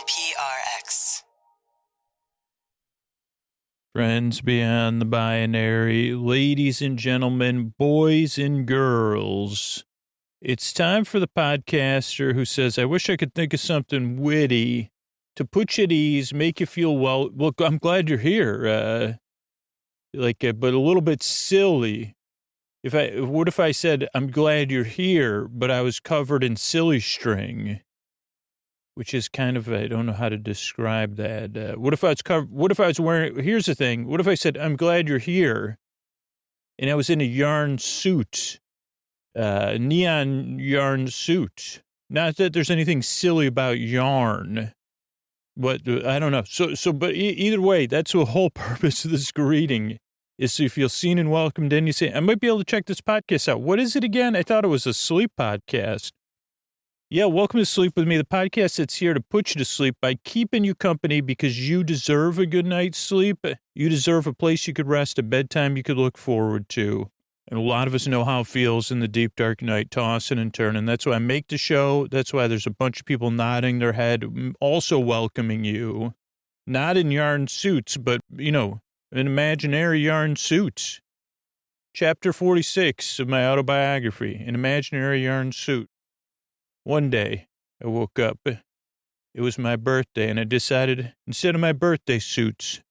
PRX. Friends beyond the binary, ladies and gentlemen, boys and girls, it's time for the podcaster who says, I wish I could think of something witty to put you at ease, make you feel well. Look, I'm glad you're here. But a little bit silly. What if I said, I'm glad you're here, but I was covered in silly string? Which is kind of, I don't know how to describe that. What if I was wearing, here's the thing. What if I said, I'm glad you're here, and I was in a yarn suit, neon yarn suit. Not that there's anything silly about yarn, but I don't know. But either way, that's the whole purpose of this greeting, is so you feel seen and welcomed in. You say, I might be able to check this podcast out. What is it again? I thought it was a sleep podcast. Yeah, welcome to Sleep With Me, the podcast that's here to put you to sleep by keeping you company because you deserve a good night's sleep. You deserve a place you could rest, a bedtime you could look forward to. And a lot of us know how it feels in the deep, dark night, tossing and turning. That's why I make the show. That's why there's a bunch of people nodding their head, also welcoming you. Not in yarn suits, but, in imaginary yarn suits. Chapter 46 of my autobiography, an imaginary yarn suit. One day, I woke up. It was my birthday, and I decided, instead of my birthday suits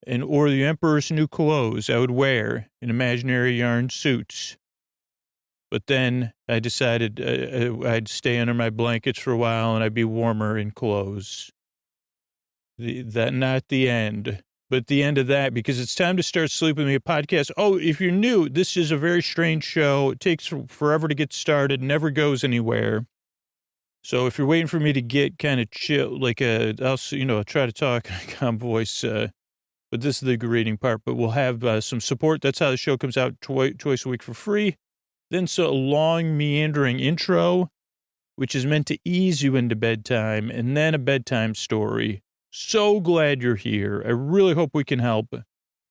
or the emperor's new clothes, I would wear an imaginary yarn suits. But then I decided I'd stay under my blankets for a while, and I'd be warmer in clothes. Not the end, but the end of that, because it's time to start Sleep With Me, a podcast. Oh, if you're new, this is a very strange show. It takes forever to get started, never goes anywhere. So if you're waiting for me to get kind of chill, I'll try to talk in a calm voice, but this is the greeting part. But we'll have some support. That's how the show comes out twice a week for free. Then a long, meandering intro, which is meant to ease you into bedtime, and then a bedtime story. So glad you're here. I really hope we can help.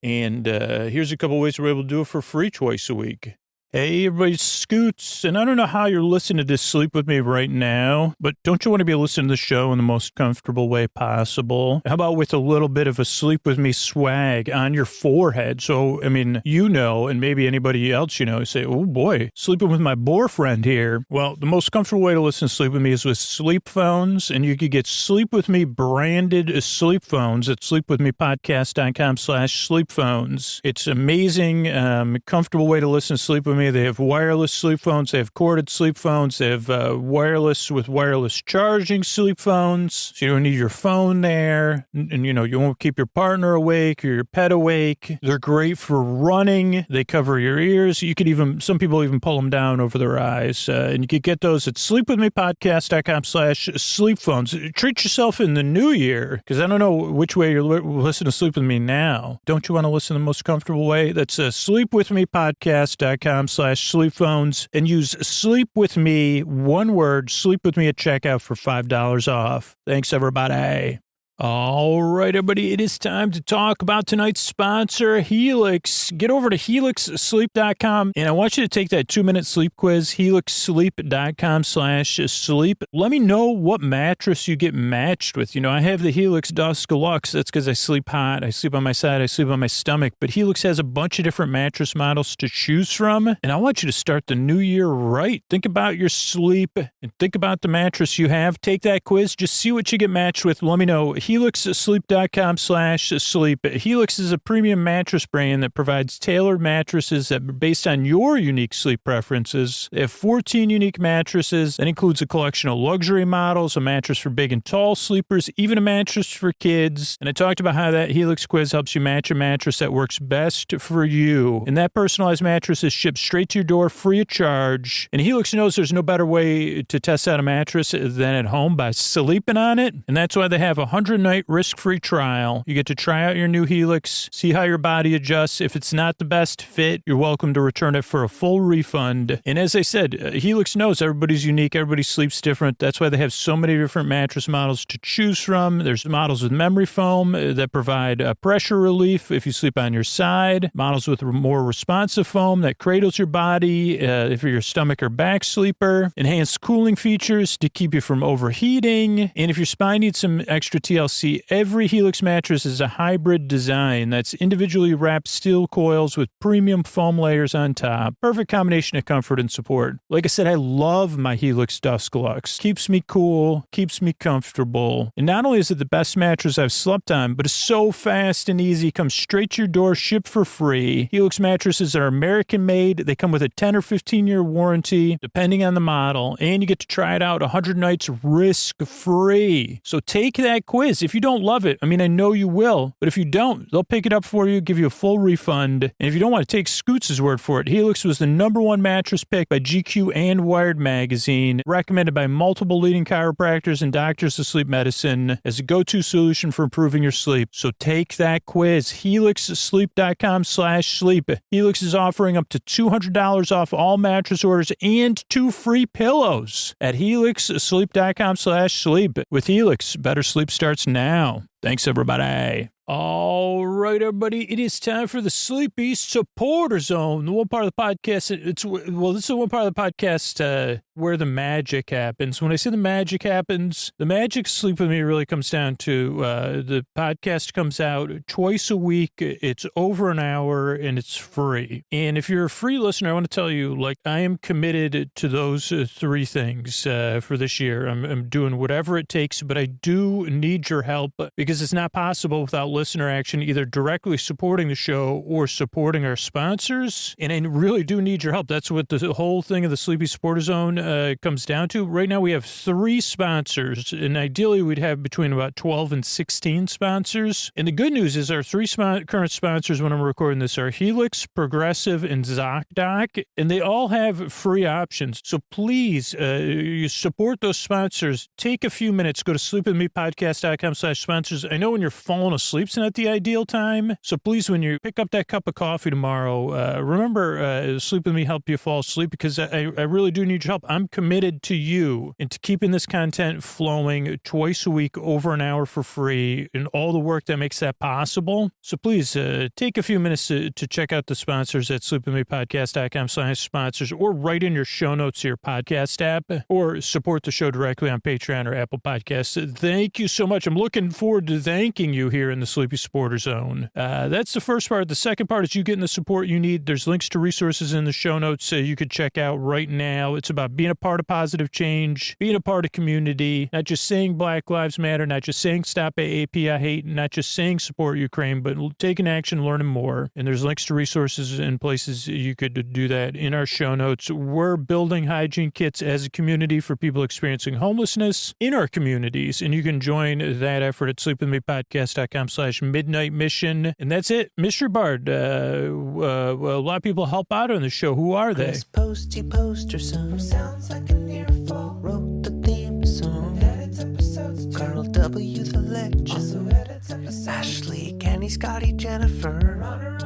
And here's a couple ways we're able to do it for free twice a week. Hey, everybody, Scoots. And I don't know how you're listening to Sleep With Me right now, but don't you want to be listening to the show in the most comfortable way possible? How about with a little bit of a Sleep With Me swag on your forehead? So, and maybe anybody else, say, oh boy, sleeping with my boyfriend here. Well, the most comfortable way to listen to Sleep With Me is with sleep phones, and you could get Sleep With Me branded sleep phones at sleepwithmepodcast.com/sleep-phones. It's amazing, comfortable way to listen to Sleep With Me. They have wireless sleep phones. They have corded sleep phones. They have wireless with wireless charging sleep phones. So you don't need your phone there. And you won't keep your partner awake or your pet awake. They're great for running. They cover your ears. You could some people even pull them down over their eyes. And you could get those at sleepwithmepodcast.com/sleep-phones. Treat yourself in the new year, because I don't know which way you're listening to Sleep With Me now. Don't you want to listen the most comfortable way? That's sleepwithmepodcast.com/sleep-phones, and use Sleep With Me, one word, Sleep With Me at checkout for $5 off. Thanks, everybody. All right, everybody, it is time to talk about tonight's sponsor, Helix. Get over to helixsleep.com, and I want you to take that 2-minute sleep quiz, helixsleep.com/sleep. Let me know what mattress you get matched with. I have the Helix Dusk Deluxe. That's because I sleep hot. I sleep on my side. I sleep on my stomach. But Helix has a bunch of different mattress models to choose from, and I want you to start the new year right. Think about your sleep and think about the mattress you have. Take that quiz. Just see what you get matched with. Let me know. helixsleep.com/sleep. Helix is a premium mattress brand that provides tailored mattresses that are based on your unique sleep preferences. They have 14 unique mattresses. That includes a collection of luxury models, a mattress for big and tall sleepers, even a mattress for kids. And I talked about how that Helix quiz helps you match a mattress that works best for you. And that personalized mattress is shipped straight to your door free of charge. And Helix knows there's no better way to test out a mattress than at home by sleeping on it. And that's why they have 100 100-night risk-free trial. You get to try out your new Helix, see how your body adjusts. If it's not the best fit, you're welcome to return it for a full refund. And as I said, Helix knows everybody's unique, everybody sleeps different. That's why they have so many different mattress models to choose from. There's models with memory foam that provide pressure relief if you sleep on your side, models with more responsive foam that cradles your body if you're a stomach or back sleeper, enhanced cooling features to keep you from overheating. And if your spine needs some extra TLC, every Helix mattress is a hybrid design that's individually wrapped steel coils with premium foam layers on top. Perfect combination of comfort and support. Like I said, I love my Helix Dusk Lux. Keeps me cool, keeps me comfortable. And not only is it the best mattress I've slept on, but it's so fast and easy. Comes straight to your door, shipped for free. Helix mattresses are American made. They come with a 10 or 15-year warranty, depending on the model. And you get to try it out 100 nights risk-free. So take that quiz. If you don't love it, I mean, I know you will, but if you don't, they'll pick it up for you, give you a full refund. And if you don't want to take Scoots' word for it, Helix was the #1 mattress pick by GQ and Wired magazine, recommended by multiple leading chiropractors and doctors of sleep medicine as a go-to solution for improving your sleep. So take that quiz. HelixSleep.com/sleep. Helix is offering up to $200 off all mattress orders and 2 free pillows at HelixSleep.com/sleep. With Helix, better sleep starts now. Thanks, everybody. All right, everybody. It is time for the Sleepy Supporter Zone. The one part of the podcast, this is the one part of the podcast where the magic happens. When I say the magic happens, the magic Sleep With Me really comes down to the podcast comes out twice a week. It's over an hour and it's free. And if you're a free listener, I want to tell you, like, I am committed to those 3 things for this year. I'm doing whatever it takes, but I do need your help because it's not possible without listener action, either directly supporting the show or supporting our sponsors. And I really do need your help. That's what the whole thing of the Sleepy Supporter Zone comes down to. Right now we have 3 sponsors, and ideally we'd have between about 12 and 16 sponsors. And the good news is our 3 current sponsors when I'm recording this are Helix, Progressive, and ZocDoc, and they all have free options. So please, you support those sponsors. Take a few minutes. Go to sleepwithmepodcast.com/sponsors. I know when you're falling asleep, it's not the ideal time. So please, when you pick up that cup of coffee tomorrow, remember Sleep With Me help you fall asleep, because I really do need your help. I'm committed to you and to keeping this content flowing twice a week, over an hour for free, and all the work that makes that possible. So please take a few minutes to check out the sponsors at sleepwithmepodcast.com/sponsors, or write in your show notes to your podcast app, or support the show directly on Patreon or Apple Podcasts. Thank you so much. I'm looking forward to thanking you here in the Sleepy Supporter Zone. That's the first part. The second part is you getting the support you need. There's links to resources in the show notes you could check out right now. It's about being a part of positive change, being a part of community, not just saying Black Lives Matter, not just saying stop AAP, I hate, not just saying support Ukraine, but taking action, learning more. And there's links to resources and places you could do that in our show notes. We're building hygiene kits as a community for people experiencing homelessness in our communities, and you can join that effort at sleepwithmepodcast.com/midnight mission. And that's it. Mystery Bard, a lot of people help out on the show. Who are they? Chris Posty Poster Son sounds like a near fall. Wrote the theme song. Edits episodes. Carl W. the Legend. Also edits episodes. Ashley, Kenny, Scotty, Jennifer. Runner.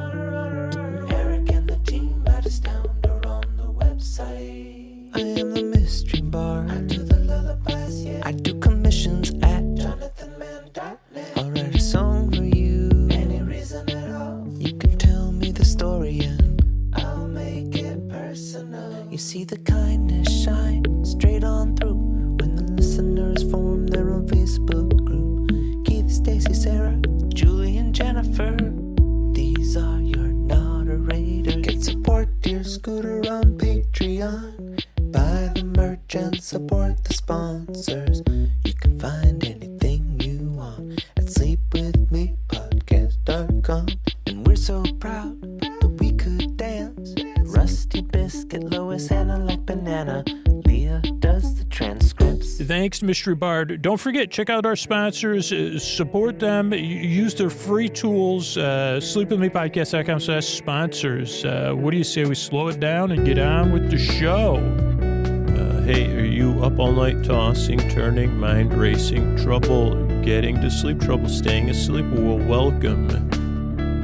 Eric and the team at Astound are on the website. I am the Mystery Bard. I do the lullabies, yeah. I do commissions at jonathanmann.net. I'll write a song for you. Any reason at all. You can tell me the story and I'll make it personal. You see the kindness shine straight on through when the listeners form their own Facebook group. Keith, Stacy, Sarah, Julie, and Jennifer. These are your moderators. Get support your scooter on Patreon. Buy the merch and support the sponsors. You can find anything you want at sleepwithmepodcast.com. And we're so proud that we could dance. Rusty Biscuit, Lois, Anna like banana. Leah does the transcripts. Thanks, Mystery Bard. Don't forget, check out our sponsors. Support them. Use their free tools. Sleepwithmepodcast.com/sponsors. What do you say we slow it down and get on with the show? Hey, are you up all night tossing, turning, mind racing, trouble getting to sleep, trouble staying asleep, well, welcome.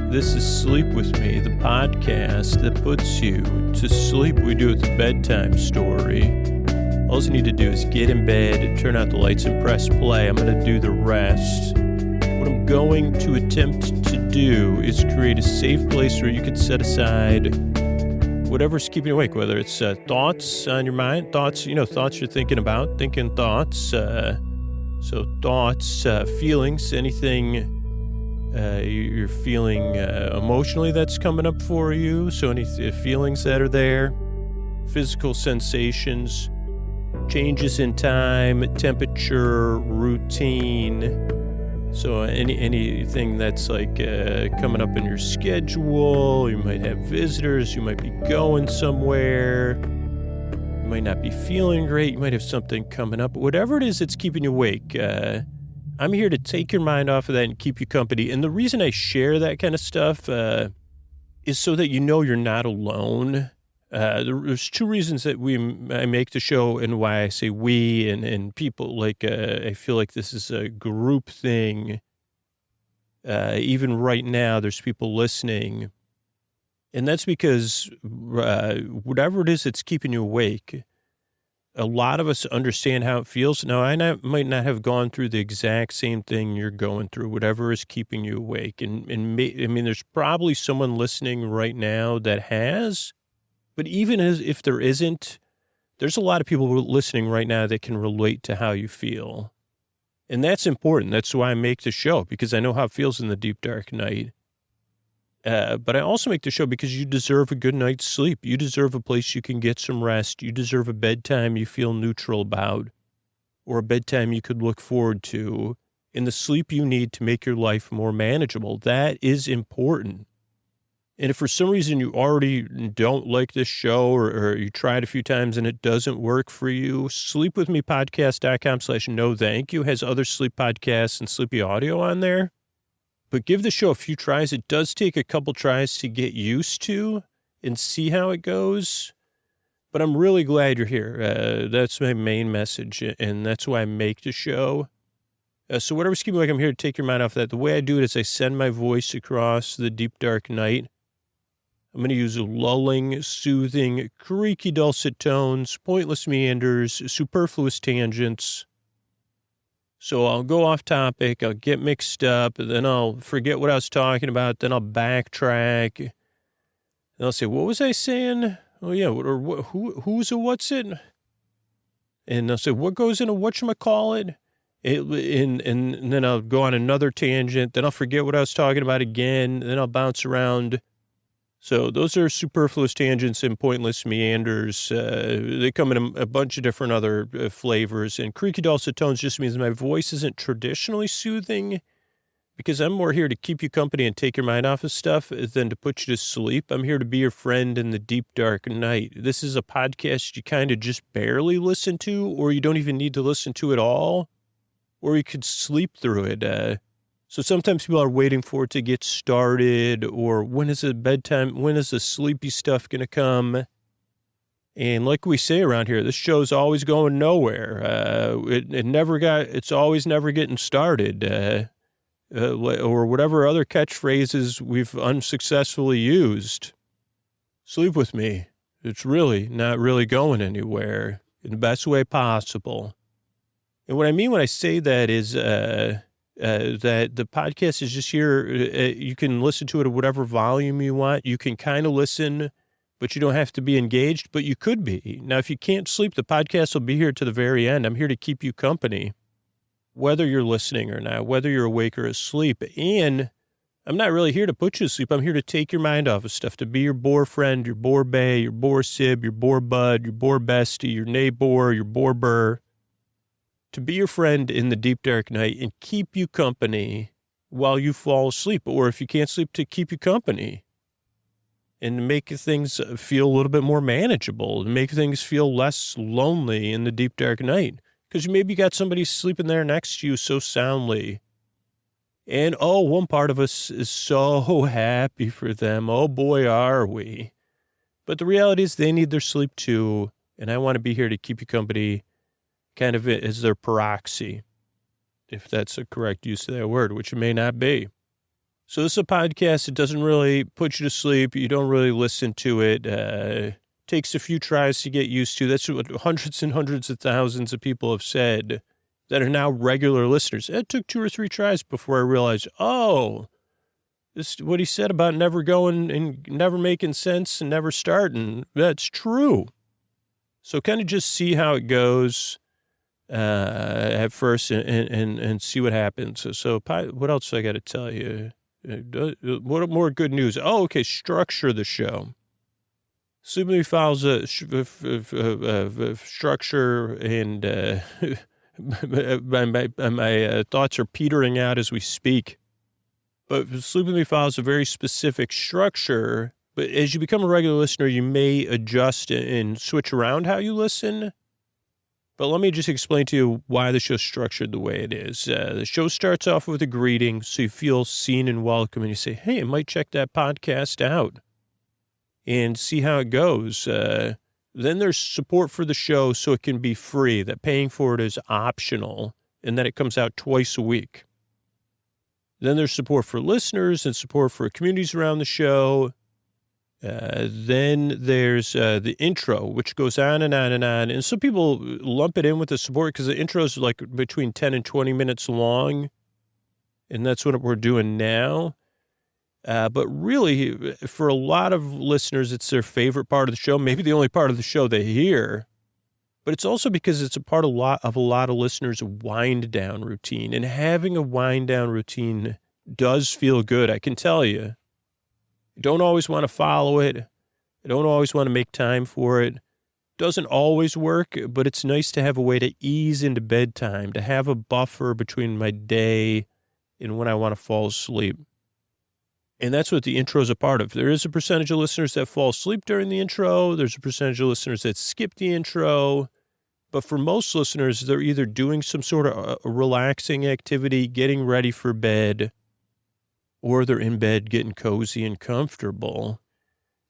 This is Sleep With Me, the podcast that puts you to sleep. We do it with a bedtime story. All you need to do is get in bed, turn out the lights, and press play. I'm going to do the rest. What I'm going to attempt to do is create a safe place where you can set aside whatever's keeping you awake, whether it's thoughts on your mind, thoughts you're thinking about, thinking thoughts. So thoughts, feelings, anything you're feeling emotionally that's coming up for you. So any feelings that are there, physical sensations, changes in time, temperature, routine. So anything that's like coming up in your schedule, you might have visitors, you might be going somewhere, you might not be feeling great, you might have something coming up. Whatever it is that's keeping you awake, I'm here to take your mind off of that and keep you company. And the reason I share that kind of stuff is so that you know you're not alone. There's two reasons that I make the show and why I say we and people like, I feel like this is a group thing. Even right now, there's people listening. And that's because whatever it is that's keeping you awake, a lot of us understand how it feels. Now, might not have gone through the exact same thing you're going through, whatever is keeping you awake. And there's probably someone listening right now that has. But even if there isn't, there's a lot of people listening right now that can relate to how you feel. And that's important. That's why I make the show, because I know how it feels in the deep, dark night. But I also make the show because you deserve a good night's sleep. You deserve a place you can get some rest. You deserve a bedtime you feel neutral about, or a bedtime you could look forward to, and the sleep you need to make your life more manageable. That is important. And if for some reason you already don't like this show or you tried a few times and it doesn't work for you, sleepwithmepodcast.com/no thank you has other sleep podcasts and sleepy audio on there. But give the show a few tries. It does take a couple tries to get used to and see how it goes. But I'm really glad you're here. That's my main message, and that's why I make the show. So whatever's keeping you awake, I'm here to take your mind off that. The way I do it is I send my voice across the deep, dark night. I'm going to use lulling, soothing, creaky, dulcet tones, pointless meanders, superfluous tangents. So I'll go off topic, I'll get mixed up, and then I'll forget what I was talking about, then I'll backtrack. And I'll say, what was I saying? Oh, yeah, or who's a what's it? And I'll say, what goes into whatchamacallit? And then I'll go on another tangent, then I'll forget what I was talking about again, then I'll bounce around. So those are superfluous tangents and pointless meanders. They come in a bunch of different other flavors. And creaky dulcet tones just means my voice isn't traditionally soothing, because I'm more here to keep you company and take your mind off of stuff than to put you to sleep. I'm here to be your friend in the deep, dark night. This is a podcast you kind of just barely listen to, or you don't even need to listen to at all, or you could sleep through it. So sometimes people are waiting for it to get started, or when is the bedtime, when is the sleepy stuff going to come? And like we say around here, this show's always going nowhere. It's always never getting started, or whatever other catchphrases we've unsuccessfully used. Sleep with me. It's really not really going anywhere in the best way possible. And what I mean when I say that is, that the podcast is just here. You can listen to it at whatever volume you want. You can kind of listen, but you don't have to be engaged, but you could be. Now, if you can't sleep, the podcast will be here to the very end. I'm here to keep you company, whether you're listening or not, whether you're awake or asleep. And I'm not really here to put you to sleep. I'm here to take your mind off of stuff, to be your bore friend, your bore bae, your bore sib, your bore bud, your bore bestie, your neighbor, your bore burr. To be your friend in the deep, dark night and keep you company while you fall asleep. Or if you can't sleep, to keep you company and make things feel a little bit more manageable, and make things feel less lonely in the deep, dark night. Because you maybe got somebody sleeping there next to you so soundly. And, one part of us is so happy for them. Oh, boy, are we. But the reality is they need their sleep too. And I want to be here to keep you company, kind of as their proxy. if that's a correct use of that word, which it may not be. So this is a podcast. It doesn't really put you to sleep. You don't really listen to it. Takes a few tries to get used to. That's what hundreds and hundreds of thousands of people have said that are now regular listeners. It took 2 or 3 tries before I realized, oh, this what he said about never going and never making sense and never starting. That's true. So kind of just see how it goes at first and see what happens. So what else I got to tell you? What more good news? Oh, okay. Structure the show. Sleepily follows a structure, and my thoughts are petering out as we speak. But Sleepily follows a very specific structure. But as you become a regular listener, you may adjust and switch around how you listen. But let me just explain to you why the show's structured the way it is. The show starts off with a greeting, so you feel seen and welcome, and you say, hey, I might check that podcast out and see how it goes. Then there's support for the show so it can be free, that paying for it is optional, and that it comes out twice a week. Then there's support for listeners and support for communities around the show. Then there's the intro, which goes on and on and on. And some people lump it in with the support because the intro is like between 10 and 20 minutes long. And that's what we're doing now. But really, for a lot of listeners, it's their favorite part of the show, maybe the only part of the show they hear. But it's also because it's a part of a lot of listeners' wind-down routine. And having a wind-down routine does feel good, I can tell you. You don't always want to follow it. You don't always want to make time for it. Doesn't always work, but it's nice to have a way to ease into bedtime, to have a buffer between my day and when I want to fall asleep. And that's what the intro is a part of. There is a percentage of listeners that fall asleep during the intro. There's a percentage of listeners that skip the intro. But for most listeners, they're either doing some sort of a relaxing activity, getting ready for bed, or they're in bed getting cozy and comfortable.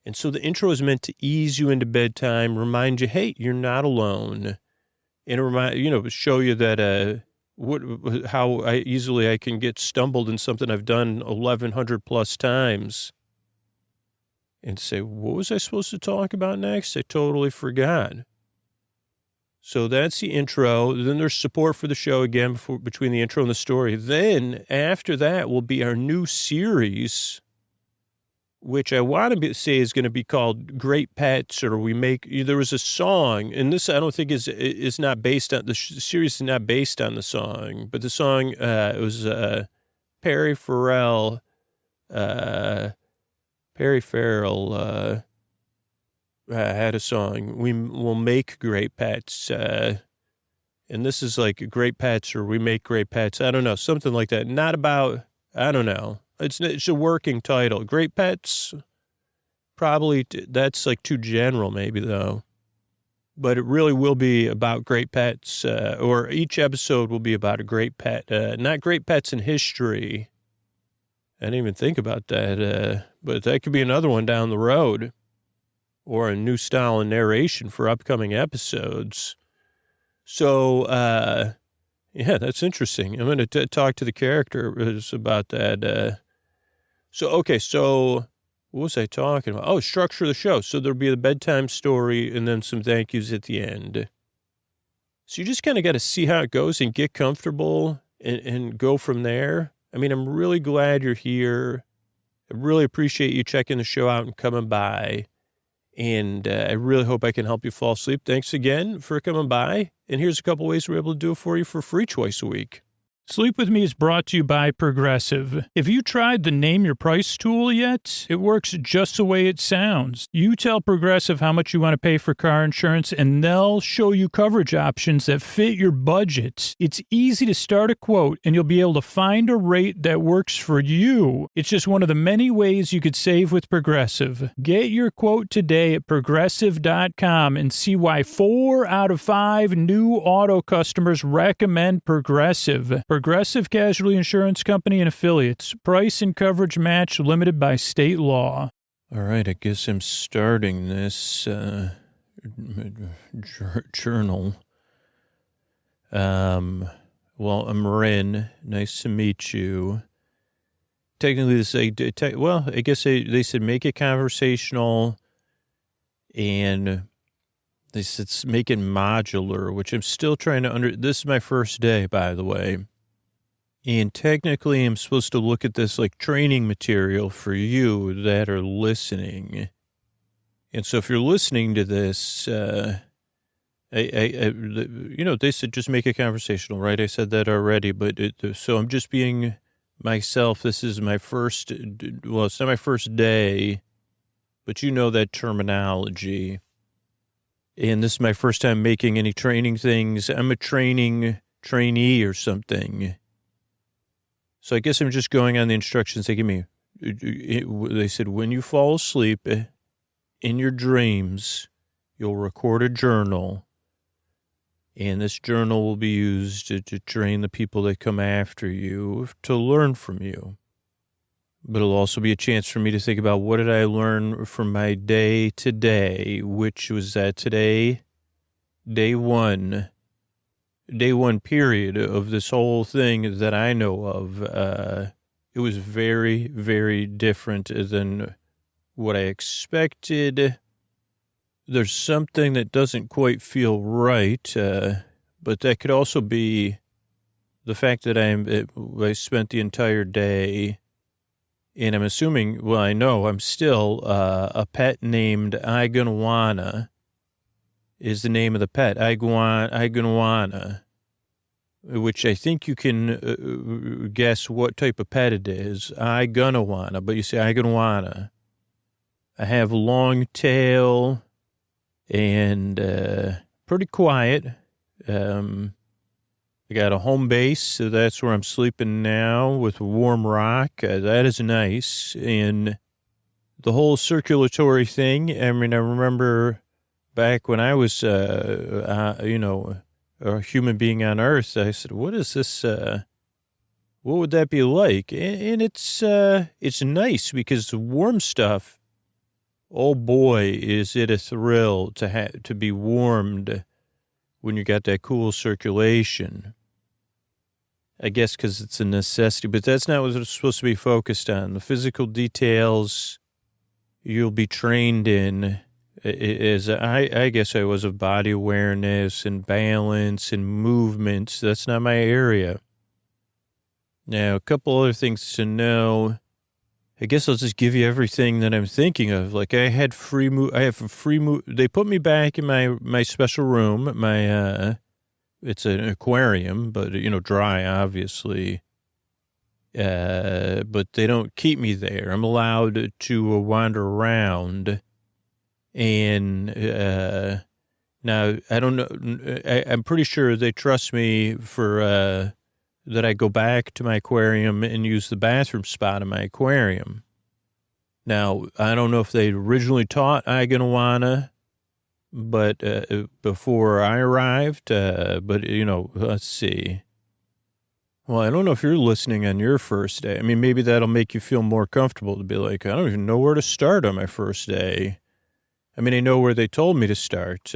And so the intro is meant to ease you into bedtime, remind you, hey, you're not alone. And show you that how easily I can get stumbled in something I've done 1,100 plus times. And say, what was I supposed to talk about next? I totally forgot. So that's the intro. Then there's support for the show again between the intro and the story. Then after that will be our new series, which I want to say is going to be called Great Pets, or there was a song, and this I don't think is not based on, the series is not based on the song, but the song, it was Perry Farrell, had a song, We Will Make Great Pets, and this is like Great Pets, or We Make Great Pets, I don't know, something like that, not about, I don't know, it's a working title, Great Pets, probably, that's like too general maybe though, but it really will be about great pets, or each episode will be about a great pet, not great pets in history, I didn't even think about that, but that could be another one down the road. Or a new style of narration for upcoming episodes. So, yeah, that's interesting. I'm going to talk to the characters about that. So what was I talking about? Oh, structure the show. So there'll be the bedtime story and then some thank yous at the end. So you just kind of got to see how it goes and get comfortable and go from there. I mean, I'm really glad you're here. I really appreciate you checking the show out and coming by. And I really hope I can help you fall asleep. Thanks again for coming by. And here's a couple ways we're able to do it for you for free twice a week. Sleep With Me is brought to you by Progressive. Have you tried the Name Your Price tool yet? It works just the way it sounds. You tell Progressive how much you want to pay for car insurance, and they'll show you coverage options that fit your budget. It's easy to start a quote, and you'll be able to find a rate that works for you. It's just one of the many ways you could save with Progressive. Get your quote today at Progressive.com and see why 4 out of 5 new auto customers recommend Progressive. Progressive Casualty Insurance Company and Affiliates. Price and coverage match limited by state law. All right, I guess I'm starting this journal. Well, I'm Marin. Nice to meet you. Technically, I guess they said make it conversational, and they said make it modular, which I'm still trying to this is my first day, by the way. And technically, I'm supposed to look at this like training material for you that are listening. And so if you're listening to this, they said just make it conversational, right? I said that already, but so I'm just being myself. This is my first, well, it's not my first day, but you know that terminology. And this is my first time making any training things. I'm a trainee or something. So I guess I'm just going on the instructions they give me. They said, when you fall asleep in your dreams, you'll record a journal. And this journal will be used to train the people that come after you to learn from you. But it'll also be a chance for me to think about what did I learn from my day today, which was that today, day one period of this whole thing that I know of. It was very, very different than what I expected. There's something that doesn't quite feel right, but that could also be the fact that I spent the entire day, and I'm assuming, well, I know I'm still a pet named Iguana is the name of the pet, Iguana, which I think you can guess what type of pet it is, Iguana, but you say Iguana. I have a long tail and pretty quiet. I got a home base, so that's where I'm sleeping now with a warm rock. That is nice. And the whole circulatory thing, I mean, I remember back when I was, a human being on Earth, I said, what is this, what would that be like? And it's nice because the warm stuff, oh boy, is it a thrill to be warmed when you got that cool circulation. I guess because it's a necessity, but that's not what it's supposed to be focused on. The physical details you'll be trained in is, I guess I was of body awareness and balance and movements. That's not my area. Now, a couple other things to know. I guess I'll just give you everything that I'm thinking of. Like I have a free move. They put me back in my special room. It's an aquarium, but dry, obviously. But they don't keep me there. I'm allowed to wander around. And, now I don't know. I'm pretty sure they trust me for, that I go back to my aquarium and use the bathroom spot in my aquarium. Now, I don't know if they originally taught Iguana, but before I arrived, but let's see. Well, I don't know if you're listening on your first day. I mean, maybe that'll make you feel more comfortable to be like, I don't even know where to start on my first day. I mean, I know where they told me to start,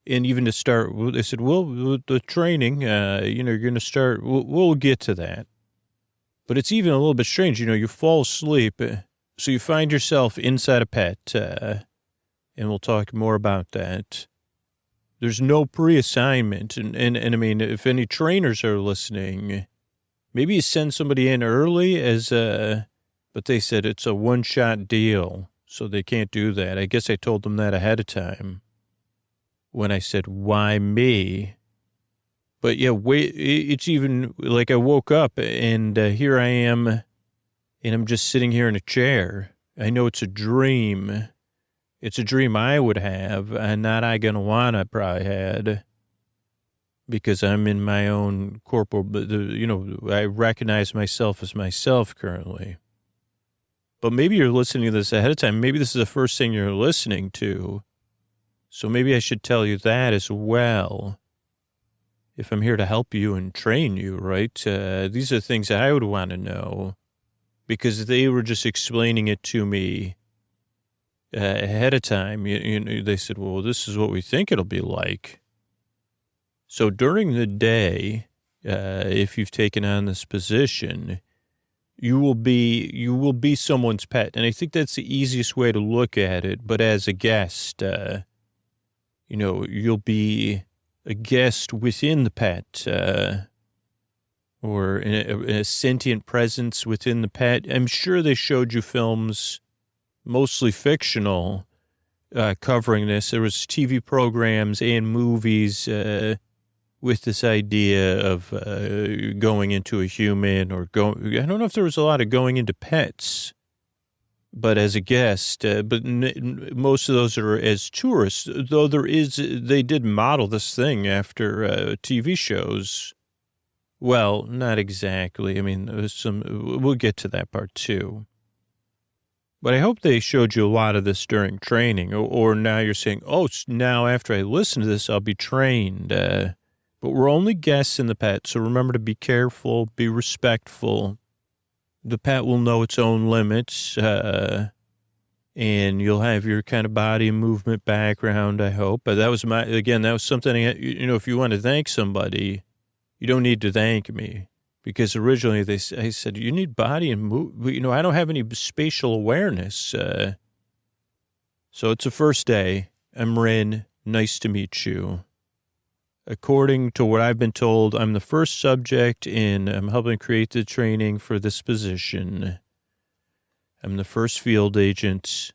and even to start, they said, well, the training, you're going to start, we'll get to that. But it's even a little bit strange, you fall asleep, so you find yourself inside a pet, and we'll talk more about that. There's no pre-assignment, and I mean, if any trainers are listening, maybe you send somebody in early but they said it's a one-shot deal, so they can't do that. I guess I told them that ahead of time. When I said, why me? But yeah, it's even like I woke up and here I am and I'm just sitting here in a chair. I know it's a dream. It's a dream I would have and not Iguana probably had because I'm in my own corporal, I recognize myself as myself currently. But maybe you're listening to this ahead of time. Maybe this is the first thing you're listening to. So maybe I should tell you that as well. If I'm here to help you and train you, right? These are things I would want to know because they were just explaining it to me ahead of time. They said, well, this is what we think it'll be like. So during the day, if you've taken on this position, you will be someone's pet. And I think that's the easiest way to look at it. But as a guest, you'll be a guest within the pet, or in a sentient presence within the pet. I'm sure they showed you films, mostly fictional, covering this. There was TV programs and movies with this idea of going into a human or I don't know if there was a lot of going into pets, but as a guest, most of those are as tourists, though they did model this thing after TV shows. Well, not exactly. I mean, we'll get to that part too. But I hope they showed you a lot of this during training, or now you're saying, oh, now after I listen to this, I'll be trained. But we're only guests in the pet, so remember to be careful, be respectful. The pet will know its own limits, and you'll have your kind of body and movement background, I hope. But that was something, if you want to thank somebody, you don't need to thank me. Because originally I said, you need body and move. I don't have any spatial awareness. So it's the first day. I'm Rin. Nice to meet you. According to what I've been told, I'm the first subject I'm helping create the training for this position. I'm the first field agent.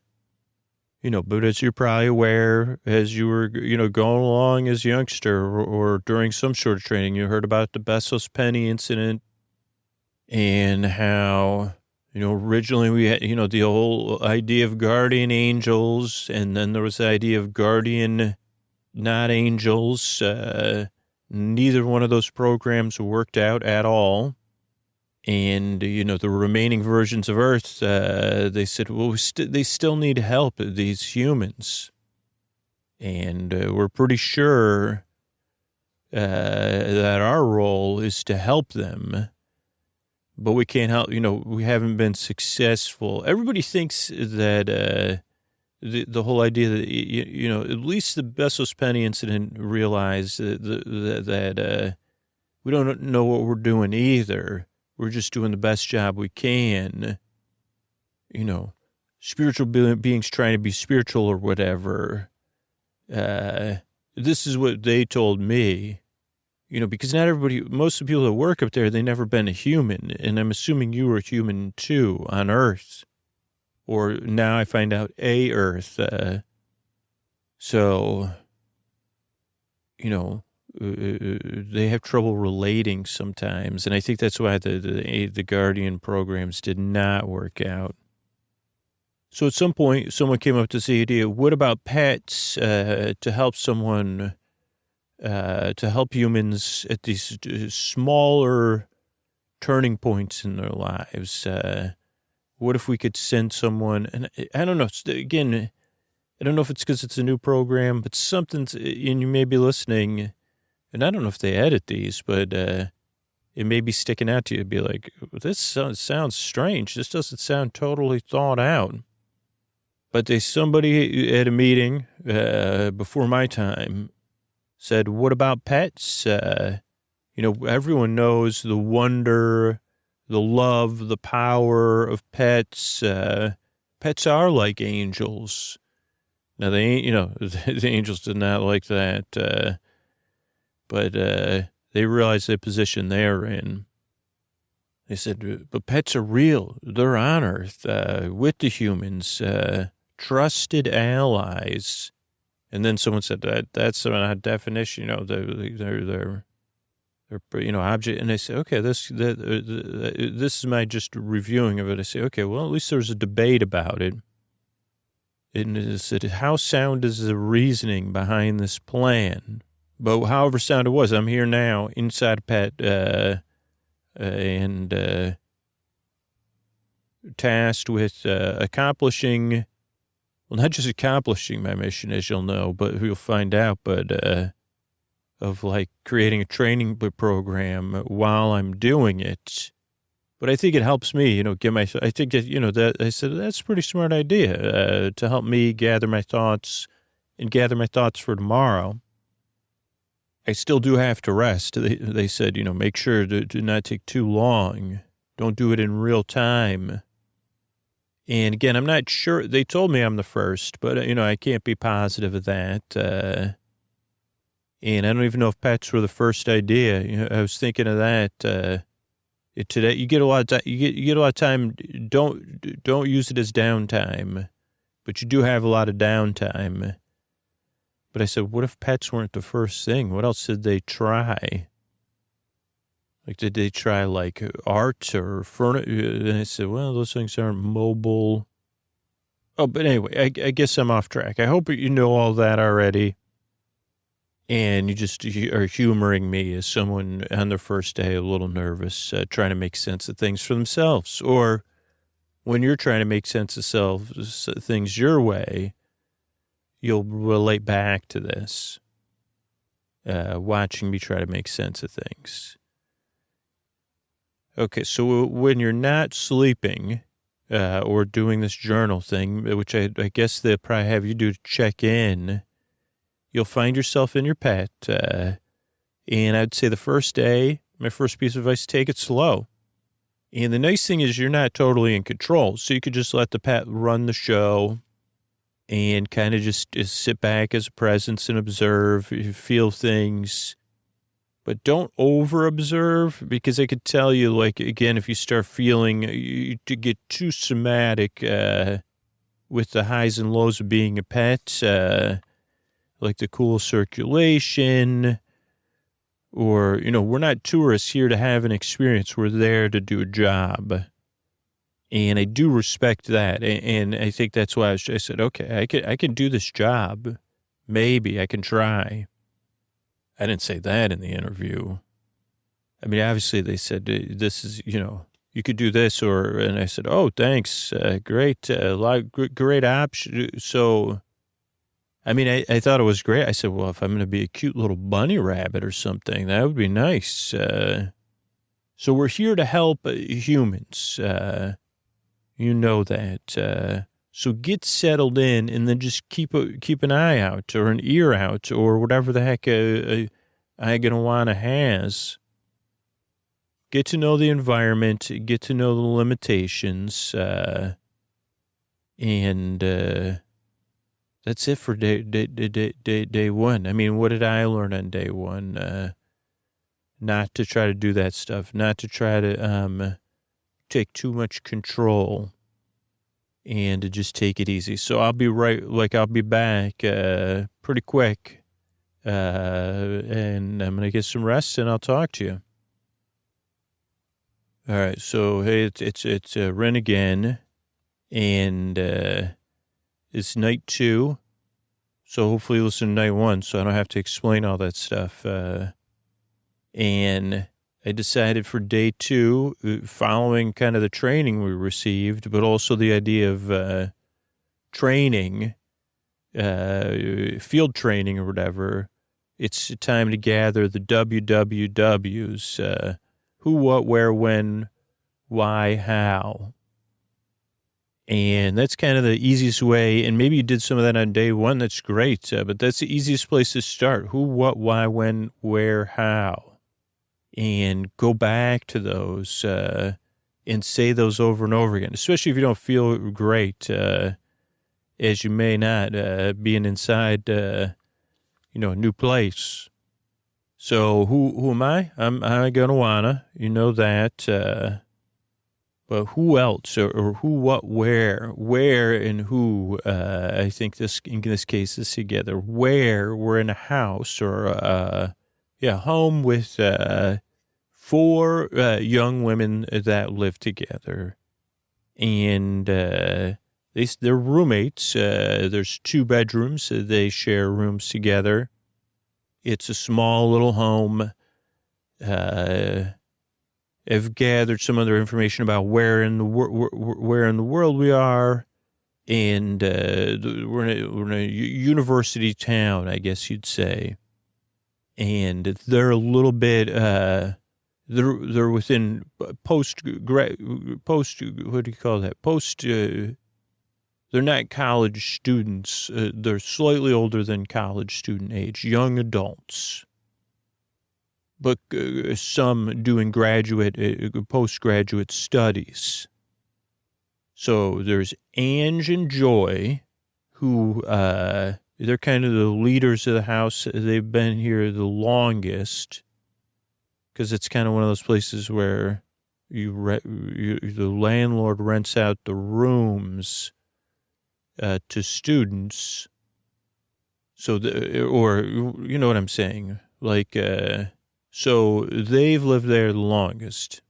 But as you're probably aware, as you were, going along as a youngster or during some sort of training, you heard about the Bessos Penny incident and how, originally we had, the whole idea of guardian angels, and then there was the idea of guardian not angels. Neither one of those programs worked out at all. And, the remaining versions of Earth, they said, well, they still need help, these humans. And we're pretty sure that our role is to help them. But we can't help, we haven't been successful. Everybody thinks that the whole idea that, at least the Bessos Penny incident realized that we don't know what we're doing either. We're just doing the best job we can. Spiritual beings trying to be spiritual or whatever. This is what they told me, because not everybody, most of the people that work up there, they've never been a human. And I'm assuming you were a human too on Earth. Or now I find out a Earth. So, they have trouble relating sometimes. And I think that's why the Guardian programs did not work out. So at some point, someone came up with this idea, what about pets to help someone, to help humans at these smaller turning points in their lives? What if we could send someone, and I don't know, again, I don't know if it's because it's a new program, but something's, and you may be listening, and I don't know if they edit these, but it may be sticking out to you. It'd be like, this sounds strange. This doesn't sound totally thought out. But somebody at a meeting before my time said, what about pets? Everyone knows the wonder, the love, the power of pets. Pets are like angels. Now, the angels did not like that. But they realized the position they're in. They said, but pets are real. They're on Earth with the humans, trusted allies. And then someone said that's a definition, they're object. And I say, okay, this is my just reviewing of it. I say, okay, well, at least there's a debate about it. And it said, how sound is the reasoning behind this plan? But however sound it was, I'm here now inside a pet, and tasked with accomplishing, well, not just accomplishing my mission, as you'll know, but you'll find out, but of like creating a training program while I'm doing it. But I think it helps me, I think that, I said, that's a pretty smart idea to help me gather my thoughts for tomorrow. I still do have to rest. They said, make sure to do not take too long. Don't do it in real time. And again, I'm not sure. They told me I'm the first, but, I can't be positive of that. And I don't even know if pets were the first idea. I was thinking of that. Today, you get a lot of you get a lot of time. Don't use it as downtime, but you do have a lot of downtime. But I said, what if pets weren't the first thing? What else did they try? Like, did they try like art or furniture? And I said, well, those things aren't mobile. Oh, but anyway, I guess I'm off track. I hope you know all that already. And you are humoring me as someone on their first day a little nervous, trying to make sense of things for themselves. Or when you're trying to make sense of things your way, you'll relate back to this, watching me try to make sense of things. Okay, so when you're not sleeping or doing this journal thing, which I guess they'll probably have you do to check in, you'll find yourself in your pet. And I'd say the first day, my first piece of advice, take it slow. And the nice thing is you're not totally in control. So you could just let the pet run the show and kind of just sit back as a presence and observe, feel things. But don't over-observe, because I could tell you, like, again, if you start feeling, you get too somatic with the highs and lows of being a pet, like the cool circulation, or, we're not tourists here to have an experience. We're there to do a job. And I do respect that. And I think that's why I said, okay, I can do this job. Maybe I can try. I didn't say that in the interview. I mean, obviously they said, this is, you could do this, and I said, oh, thanks. Great. Great option. So, I mean, I thought it was great. I said, well, if I'm going to be a cute little bunny rabbit or something, that would be nice. So we're here to help humans. You know that. So get settled in, and then just keep an eye out or an ear out or whatever the heck a Iguana has. Get to know the environment, get to know the limitations, and that's it for day one. I mean, what did I learn on day one? Not to try to do that stuff, not to try to take too much control, and to just take it easy. So I'll be back pretty quick, and I'm going to get some rest, and I'll talk to you. All right, so hey, it's Ren again, and it's night 2, so hopefully you listen to night 1, so I don't have to explain all that stuff. And I decided for day 2, following kind of the training we received, but also the idea of training, field training or whatever, it's time to gather the WWWs, who, what, where, when, why, how. And that's kind of the easiest way, and maybe you did some of that on day 1, that's great, but that's the easiest place to start. Who, what, why, when, where, how. And go back to those and say those over and over again, especially if you don't feel great, as you may not, being inside, a new place. So who am I? I'm Iguana, you know that. But who else, or who, what, where, and who? I think in this case is together. Where we're in a house or home with 4 young women that live together, and they're roommates. There's 2 bedrooms. They share rooms together. It's a small little home. I've gathered some other information about where in the world we are, and we're in a university town, I guess you'd say, and they're a little bit they're within post what do you call that? They're not college students. They're slightly older than college student age, young adults. but some doing postgraduate studies. So there's Ange and Joy, who, they're kind of the leaders of the house. They've been here the longest because it's kind of one of those places where the landlord rents out the rooms to students. So, or you know what I'm saying? Like, so they've lived there the longest.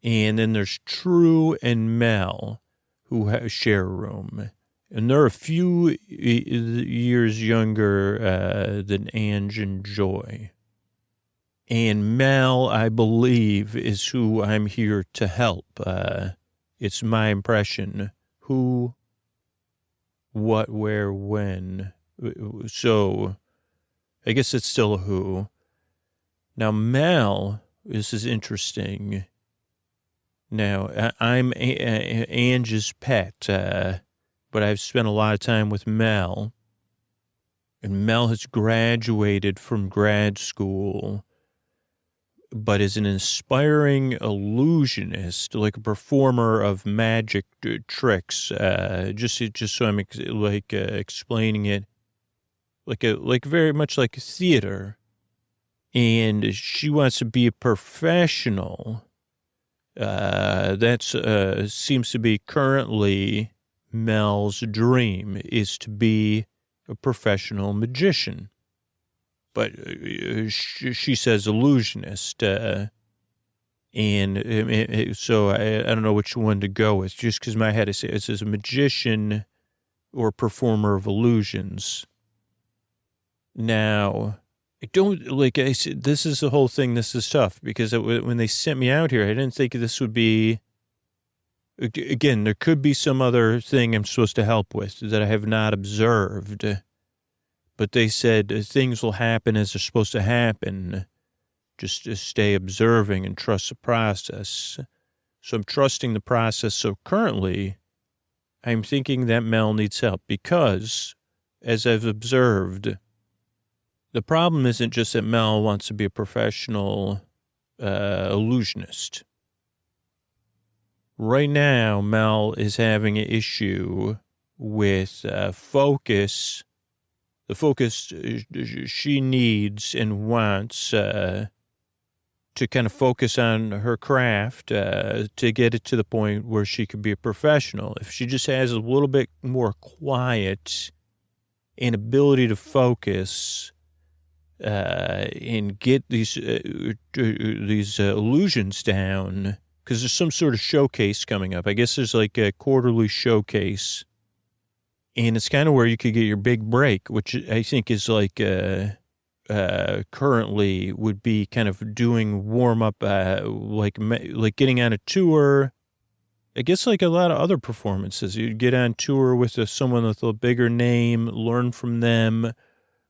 And then there's True and Mel, who share a room. And they're a few years younger than Ange and Joy. And Mel, I believe, is who I'm here to help. It's my impression. Who, what, where, when. So I guess it's still a who. Now, Mel, this is interesting. Now, I'm Ange's pet, but I've spent a lot of time with Mel. And Mel has graduated from grad school, but is an inspiring illusionist, like a performer of magic tricks. Just so I'm explaining it, like very much like theater. And she wants to be a professional. That's seems to be currently Mel's dream, is to be a professional magician. But she says illusionist. And so I don't know which one to go with, just because my head is, it says a magician or performer of illusions. Now, I don't, like I said, this is the whole thing. This is tough because when they sent me out here, I didn't think this would be, again, there could be some other thing I'm supposed to help with that I have not observed. But they said things will happen as they're supposed to happen. Just to stay observing and trust the process. So I'm trusting the process. So currently, I'm thinking that Mel needs help because, as I've observed, the problem isn't just that Mel wants to be a professional illusionist. Right now, Mel is having an issue with focus. The focus she needs and wants to kind of focus on her craft to get it to the point where she could be a professional. If she just has a little bit more quiet and ability to focus and get these illusions down, because there's some sort of showcase coming up. I guess there's like a quarterly showcase, and it's kind of where you could get your big break, which I think is like currently would be kind of doing warm up, like getting on a tour. I guess like a lot of other performances, you'd get on tour with someone with a bigger name, learn from them,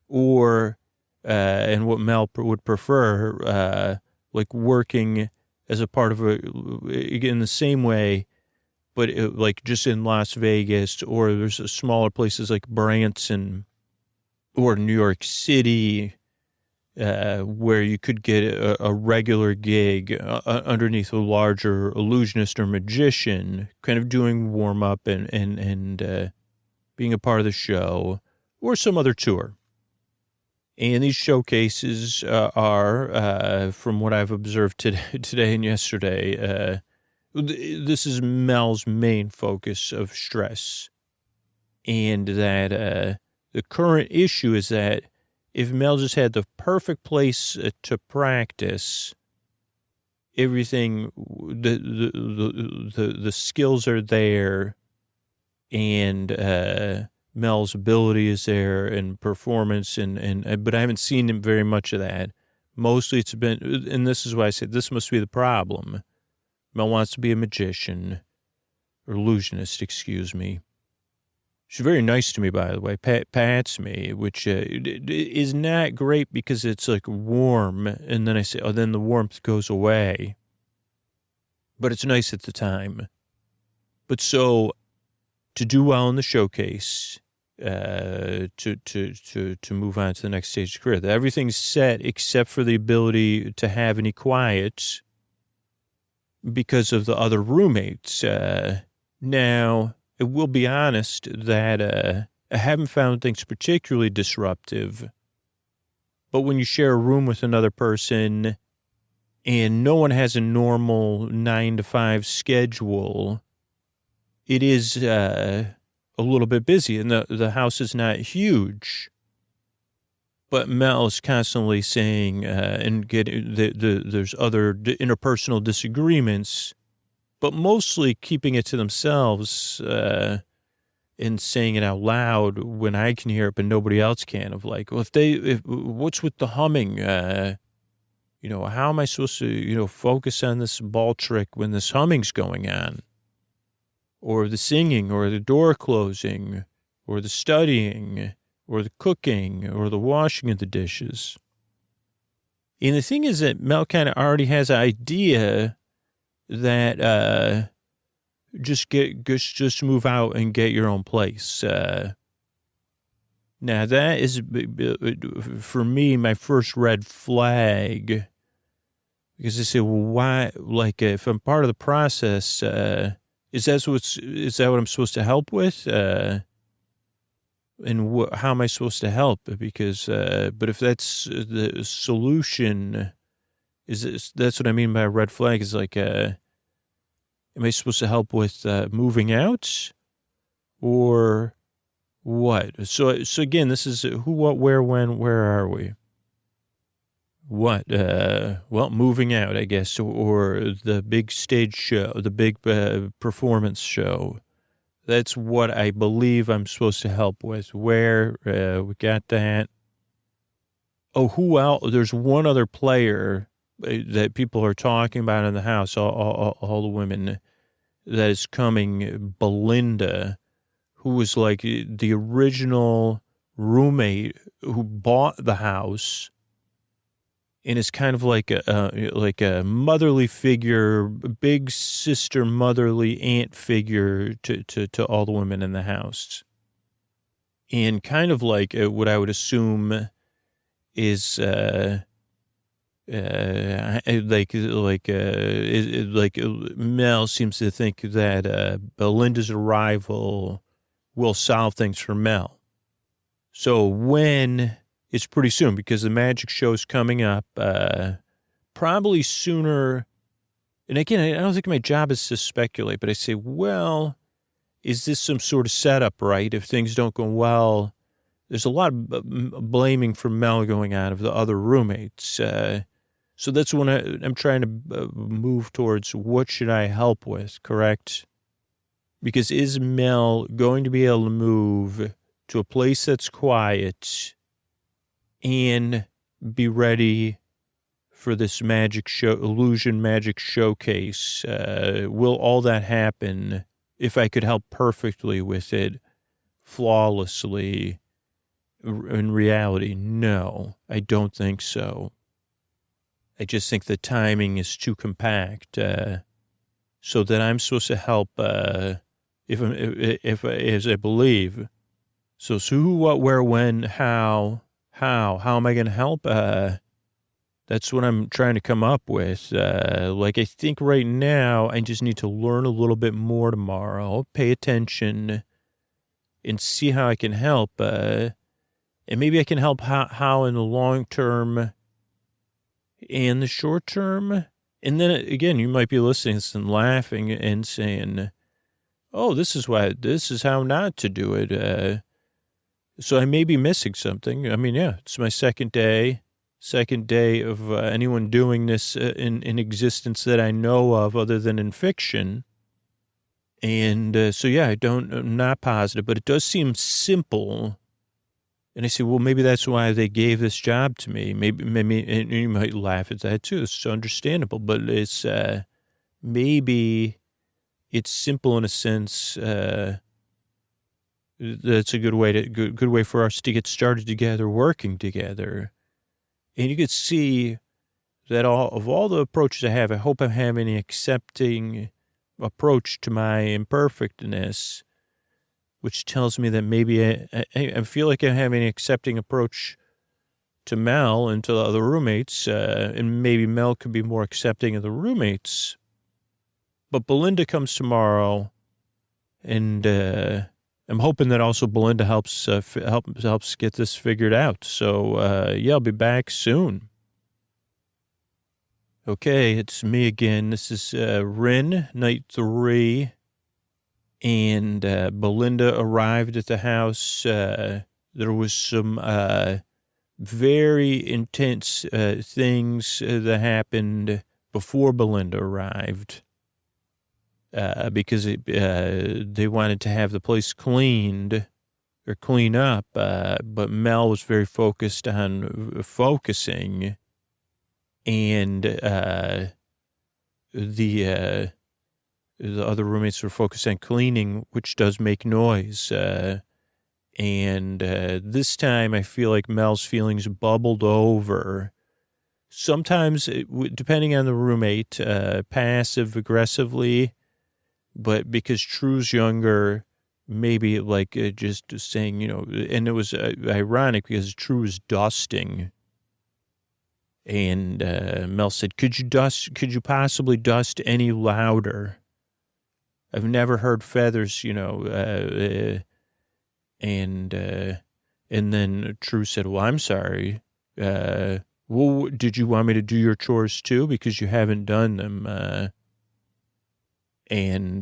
or and what Mel would prefer, like working as a part of in the same way, but like just in Las Vegas, or there's smaller places like Branson or New York City, where you could get a regular gig underneath a larger illusionist or magician, kind of doing warm up and being a part of the show, or some other tour. And these showcases are, from what I've observed today and yesterday, this is Mel's main focus of stress. And that the current issue is that if Mel just had the perfect place to practice, everything, the skills are there, and Mel's ability is there, and performance, but I haven't seen him very much of that. Mostly it's been, and this is why I said this must be the problem. Mel wants to be a magician, or illusionist, excuse me. She's very nice to me, by the way, pats me, which is not great because it's like warm, and then I say, oh, then the warmth goes away. But it's nice at the time. But so, to do well in the showcase, to move on to the next stage of career. That everything's set except for the ability to have any quiet because of the other roommates. Now, I will be honest that I haven't found things particularly disruptive. But when you share a room with another person and no one has a normal 9 to 5 schedule, it is a little bit busy, and the house is not huge. But Mel is constantly saying, and getting there's other interpersonal disagreements, but mostly keeping it to themselves and saying it out loud when I can hear it, but nobody else can. Of like, well, what's with the humming? How am I supposed to, focus on this ball trick when this humming's going on? Or the singing, or the door closing, or the studying, or the cooking, or the washing of the dishes. And the thing is that Mel kind of already has an idea that just move out and get your own place. Now that is, for me, my first red flag, because I say, well, why? Like, if I'm part of the process, is that what I'm supposed to help with? And how am I supposed to help? Because, but if that's the solution, that's what I mean by a red flag, is like, am I supposed to help with moving out or what? So again, this is who, what, where, when, where are we? What? Well, moving out, I guess, or the big stage show, the big performance show. That's what I believe I'm supposed to help with. Where? We got that. Oh, who else? There's one other player that people are talking about in the house, all the women, that is coming, Belinda, who was like the original roommate who bought the house, and is kind of like a motherly figure, big sister, motherly aunt figure to all the women in the house. And kind of like what I would assume is Mel seems to think that Belinda's arrival will solve things for Mel. So when it's pretty soon, because the magic show's coming up, probably sooner. And again, I don't think my job is to speculate, but I say, well, is this some sort of setup, right? If things don't go well, there's a lot of blaming for Mel going on of the other roommates. So that's when I'm trying to move towards what should I help with, correct? Because is Mel going to be able to move to a place that's quiet and be ready for this magic show, illusion magic showcase? Will all that happen if I could help perfectly with it, flawlessly? In reality, no, I don't think so. I just think the timing is too compact, so that I'm supposed to help, if as I believe. So who, what, where, when, how am I going to help? That's what I'm trying to come up with. I think right now I just need to learn a little bit more tomorrow, pay attention, and see how I can help. And maybe I can help how in the long term and the short term. And then again, you might be listening to this and laughing and saying, oh, this is how not to do it. So I may be missing something. I mean, yeah, it's my second day of anyone doing this in existence that I know of other than in fiction. And so, yeah, I'm not positive, but it does seem simple. And I say, well, maybe that's why they gave this job to me. Maybe, and you might laugh at that too. It's understandable, but it's, maybe it's simple in a sense. That's a good way for us to get started together, working together. And you could see that all the approaches I have, I hope I'm having an accepting approach to my imperfectness, which tells me that maybe I feel like I'm having an accepting approach to Mel and to the other roommates, and maybe Mel could be more accepting of the roommates. But Belinda comes tomorrow, and I'm hoping that also Belinda helps get this figured out. So yeah, I'll be back soon. Okay, it's me again. This is Rin, night 3, and Belinda arrived at the house. There was some very intense things that happened before Belinda arrived, because they wanted to have the place cleaned or clean up, but Mel was very focused on focusing, and the other roommates were focused on cleaning, which does make noise. And this time I feel like Mel's feelings bubbled over. Sometimes, depending on the roommate, passive aggressively, but because True's younger, maybe like just saying, and it was ironic because True was dusting. And Mel said, could you possibly dust any louder? I've never heard feathers, and then True said, well, I'm sorry. Well, did you want me to do your chores too? Because you haven't done them. And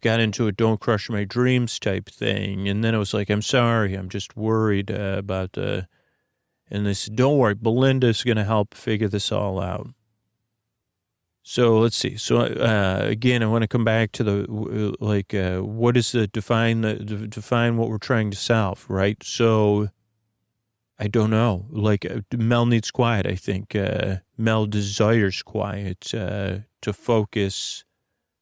got into a don't crush my dreams type thing. And then it was like, I'm sorry. I'm just worried about and they said, don't worry. Belinda's going to help figure this all out. So let's see. So again, I want to come back to the what is define what we're trying to solve, right? So I don't know. Mel needs quiet. I think Mel desires quiet to focus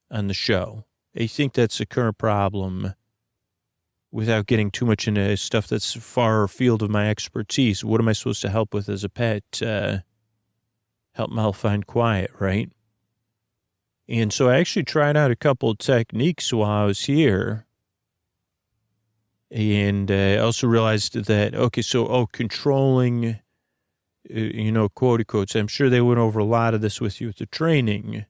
on the show. I think that's the current problem. Without getting too much into stuff that's far afield of my expertise, what am I supposed to help with as a pet? Help Mel find quiet, right? And so I actually tried out a couple of techniques while I was here. And I also realized that, controlling, quote quotes. I'm sure they went over a lot of this with you at the training.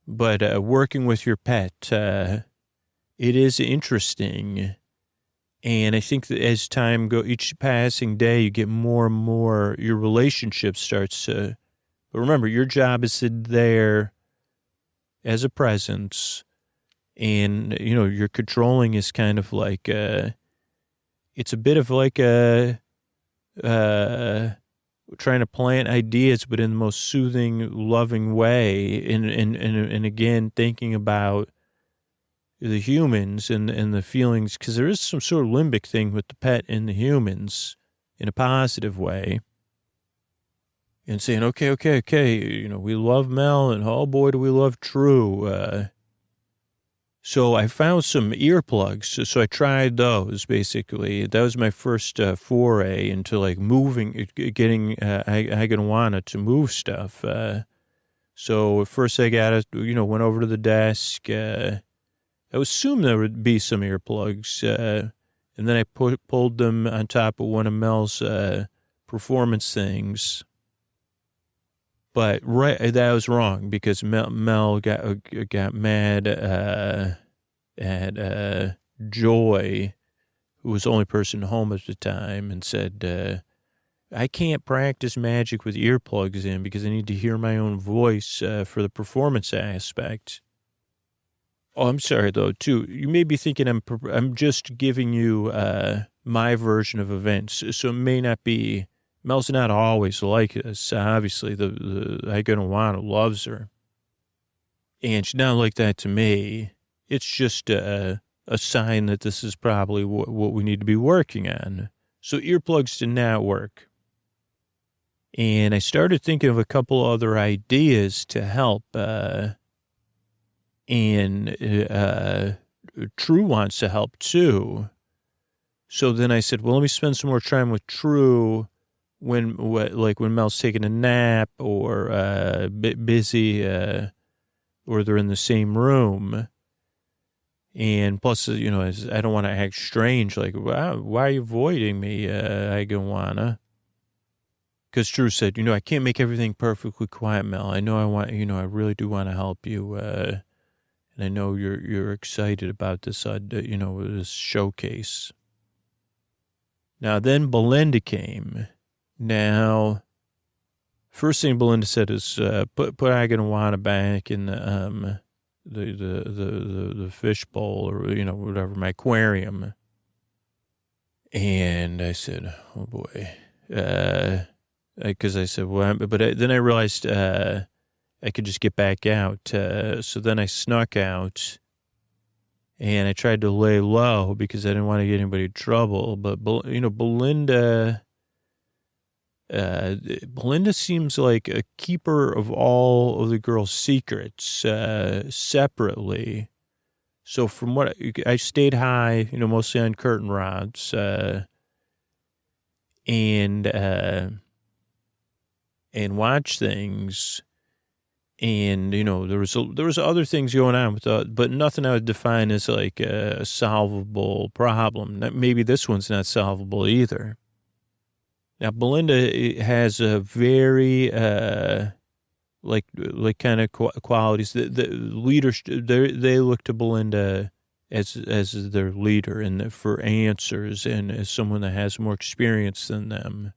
But working with your pet, it is interesting. And I think that as time goes, each passing day, you get more and more, your relationship starts to, but remember, your job is there as a presence, and, your controlling is kind of like, it's a bit of like trying to plant ideas, but in the most soothing, loving way. And again, thinking about the humans and the feelings, because there is some sort of limbic thing with the pet and the humans in a positive way. And saying, okay, we love Mel, and oh boy, do we love True. So I found some earplugs. So I tried those, basically. That was my first foray into moving, getting Hagawana to move stuff. So at first I got it, went over to the desk. I assumed there would be some earplugs. And then I pulled them on top of one of Mel's performance things. But that was wrong, because Mel got mad at Joy, who was the only person home at the time, and said, I can't practice magic with earplugs in because I need to hear my own voice for the performance aspect. Oh, I'm sorry, though, too. You may be thinking I'm just giving you my version of events, so it may not be. Mel's not always like this. Obviously, the Hagawana loves her. And she's not like that to me. It's just a sign that this is probably what we need to be working on. So earplugs did not work. And I started thinking of a couple other ideas to help. And True wants to help, too. So then I said, well, let me spend some more time with True when Mel's taking a nap or busy or they're in the same room. And plus, I don't want to act strange. Like, why are you avoiding me, Iguana? Because Drew said, I can't make everything perfectly quiet, Mel. I know I want, I really do want to help you. And I know you're excited about this, this showcase. Now, then Belinda came. Now, first thing Belinda said is, put Iguana back in the fish bowl or, whatever, my aquarium. And I said, oh boy. Because I said, well, then I realized I could just get back out. So then I snuck out and I tried to lay low because I didn't want to get anybody in trouble. But, Belinda seems like a keeper of all of the girls' secrets separately. So from what I stayed high, mostly on curtain rods, and watch things. And, there was other things going on but nothing I would define as like a solvable problem. Maybe this one's not solvable either. Now, Belinda has a very, like kind of qualities. The leaders, they look to Belinda as their leader and for answers and as someone that has more experience than them.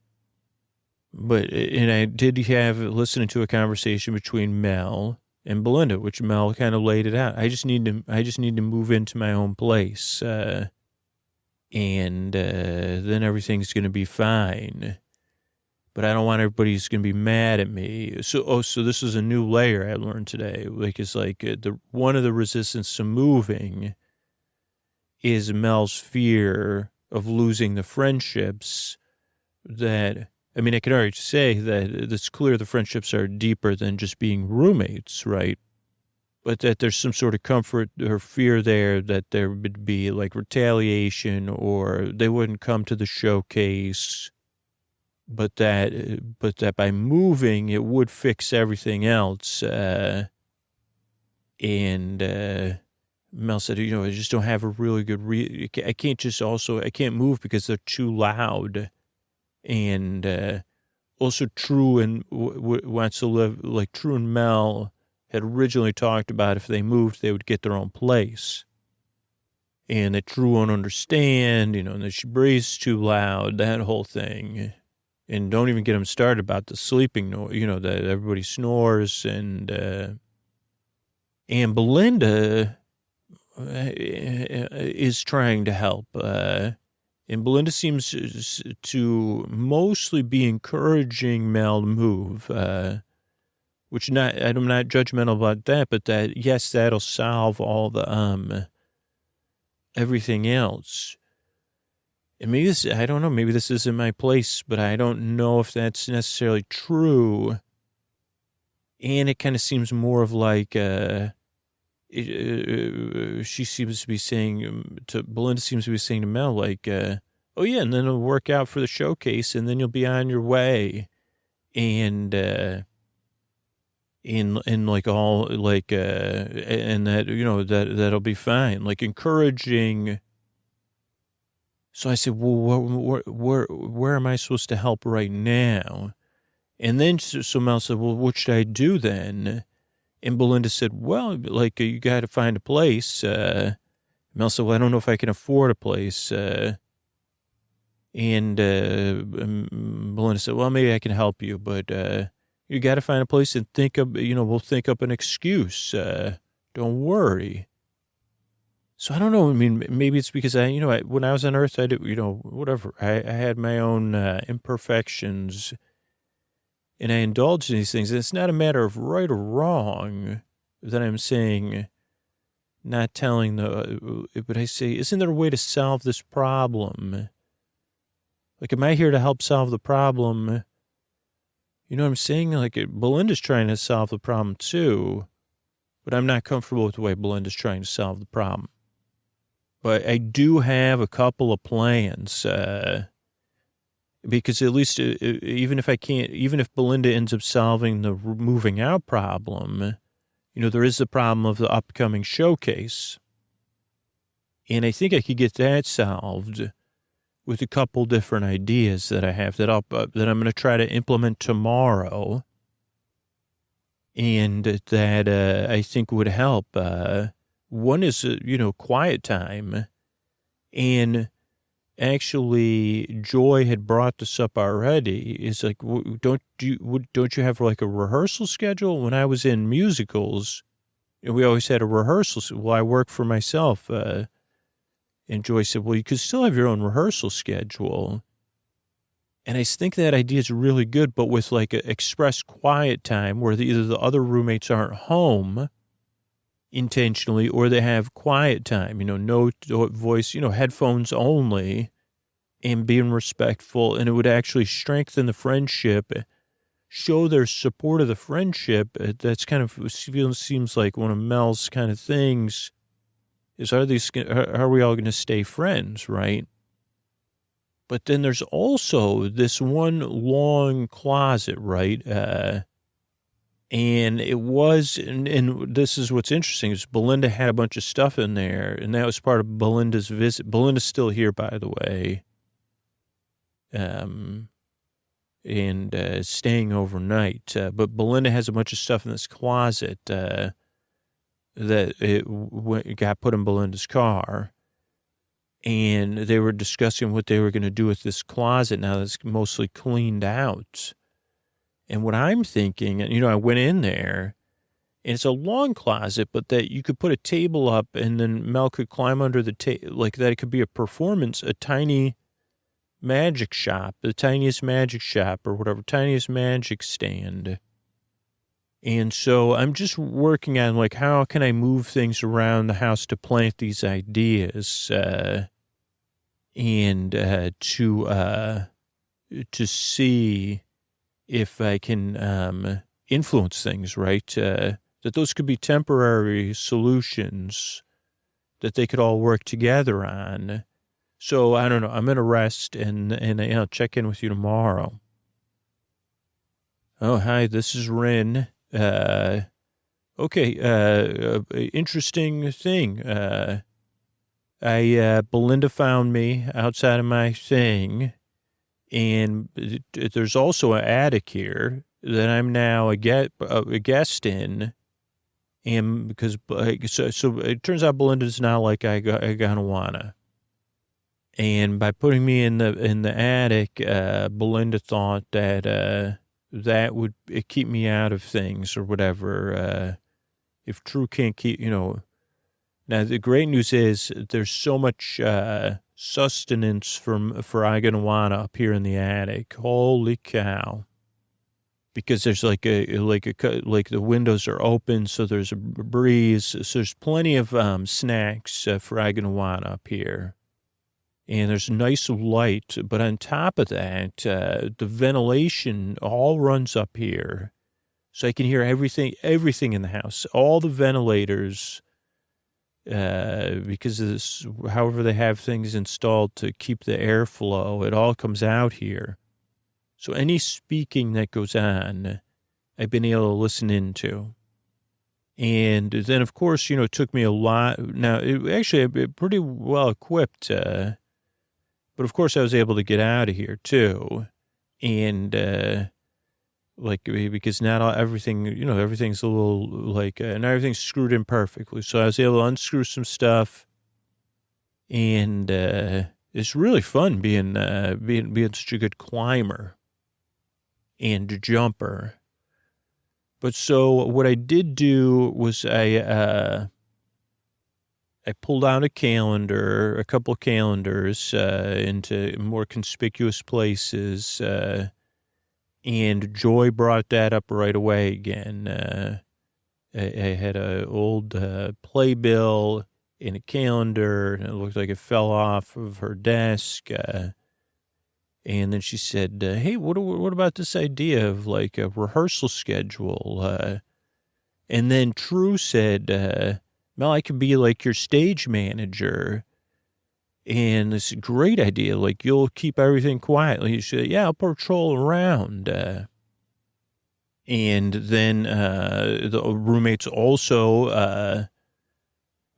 And I did have listening to a conversation between Mel and Belinda, which Mel kind of laid it out. I just need to move into my own place. And then everything's going to be fine. But I don't want everybody who's going to be mad at me. So this is a new layer I learned today. Like, it's like one of the resistance to moving is Mel's fear of losing the friendships that, I could already say that it's clear the friendships are deeper than just being roommates, right? But that there's some sort of comfort or fear there that there would be like retaliation or they wouldn't come to the showcase, but that by moving it would fix everything else. And Mel said, I just don't have a really good I can't move because they're too loud. And also True and wants to live like True and Mel had originally talked about if they moved, they would get their own place. And that True won't understand, and that she breathes too loud, that whole thing. And don't even get them started about the sleeping noise, that everybody snores. And Belinda is trying to help. And Belinda seems to mostly be encouraging Mel to move. Which I'm not judgmental about that, but that, yes, that'll solve all the, everything else. And maybe I don't know, maybe this isn't my place, but I don't know if that's necessarily true. And it kind of seems more of like, she seems to be saying Belinda seems to be saying to Mel, like, oh yeah, and then it'll work out for the showcase and then you'll be on your way. And, in like all like and that that'll be fine, like encouraging. So I said, well, where am I supposed to help right now? And then so Mel said, well, what should I do then? And Belinda said, well, like you got to find a place. Mel said, well, I don't know if I can afford a place. And Belinda said, well, maybe I can help you, but you got to find a place and we'll think up an excuse. Don't worry. So I don't know. Maybe it's because when I was on Earth, I did, whatever. I had my own imperfections and I indulged in these things. And it's not a matter of right or wrong that I'm saying, not telling but I say, isn't there a way to solve this problem? Like, am I here to help solve the problem? You know what I'm saying? Like, Belinda's trying to solve the problem too, but I'm not comfortable with the way Belinda's trying to solve the problem. But I do have a couple of plans, because at least even if Belinda ends up solving the moving out problem, there is the problem of the upcoming showcase. And I think I could get that solved with a couple different ideas that I have that I'm going to try to implement tomorrow. And that I think would help. One is, quiet time. And actually, Joy had brought this up already. It's like, don't you have like a rehearsal schedule? When I was in musicals, we always had a rehearsal. Well, I work for myself. And Joy said, well, you could still have your own rehearsal schedule. And I think that idea is really good, but with like an express quiet time where either the other roommates aren't home intentionally or they have quiet time, no voice, headphones only, and being respectful. And it would actually strengthen the friendship, show their support of the friendship. That's kind of seems like one of Mel's kind of things is, are we all going to stay friends, right? But then there's also this one long closet, right? And it was, and this is what's interesting, is Belinda had a bunch of stuff in there, and that was part of Belinda's visit. Belinda's still here, by the way, and staying overnight. But Belinda has a bunch of stuff in this closet that got put in Belinda's car. And they were discussing what they were going to do with this closet now that's mostly cleaned out. And what I'm thinking, and, I went in there, and it's a long closet, but that you could put a table up, and then Mel could climb under the table, like that it could be a performance, a tiny magic shop, the tiniest magic shop or whatever, tiniest magic stand. And so I'm just working on, like, how can I move things around the house to plant these ideas and to see if I can influence things, right? That those could be temporary solutions that they could all work together on. So I don't know. I'm going to rest and I'll check in with you tomorrow. Oh, hi, this is Rin. Interesting thing. Belinda found me outside of my thing, and there's also an attic here that I'm now a guest in, and because so it turns out Belinda's not like I gonna wanna. And by putting me in the attic, Belinda thought that that would keep me out of things or whatever. If True can't keep, Now the great news is there's so much sustenance for Aganawana up here in the attic. Holy cow! Because there's like the windows are open, so there's a breeze. So there's plenty of snacks for Aganawana up here. And there's nice light, but on top of that, the ventilation all runs up here. So I can hear everything in the house, all the ventilators, because of this, however they have things installed to keep the airflow, it all comes out here. So any speaking that goes on, I've been able to listen into. And then, of course, it took me a lot. Now, I've been pretty well equipped, but of course I was able to get out of here too. And, because not everything, everything's a little and everything's screwed in perfectly. So I was able to unscrew some stuff, and, it's really fun being such a good climber and jumper. But so what I did do was I pulled out a couple of calendars, into more conspicuous places, and Joy brought that up right away again. I had an old playbill in a calendar, and it looked like it fell off of her desk. And then she said, hey, what about this idea of like a rehearsal schedule? And then True said, Mel, I could be like your stage manager. And it's a great idea. Like, you'll keep everything quiet. Like, you said, yeah, I'll patrol around. And then the roommates also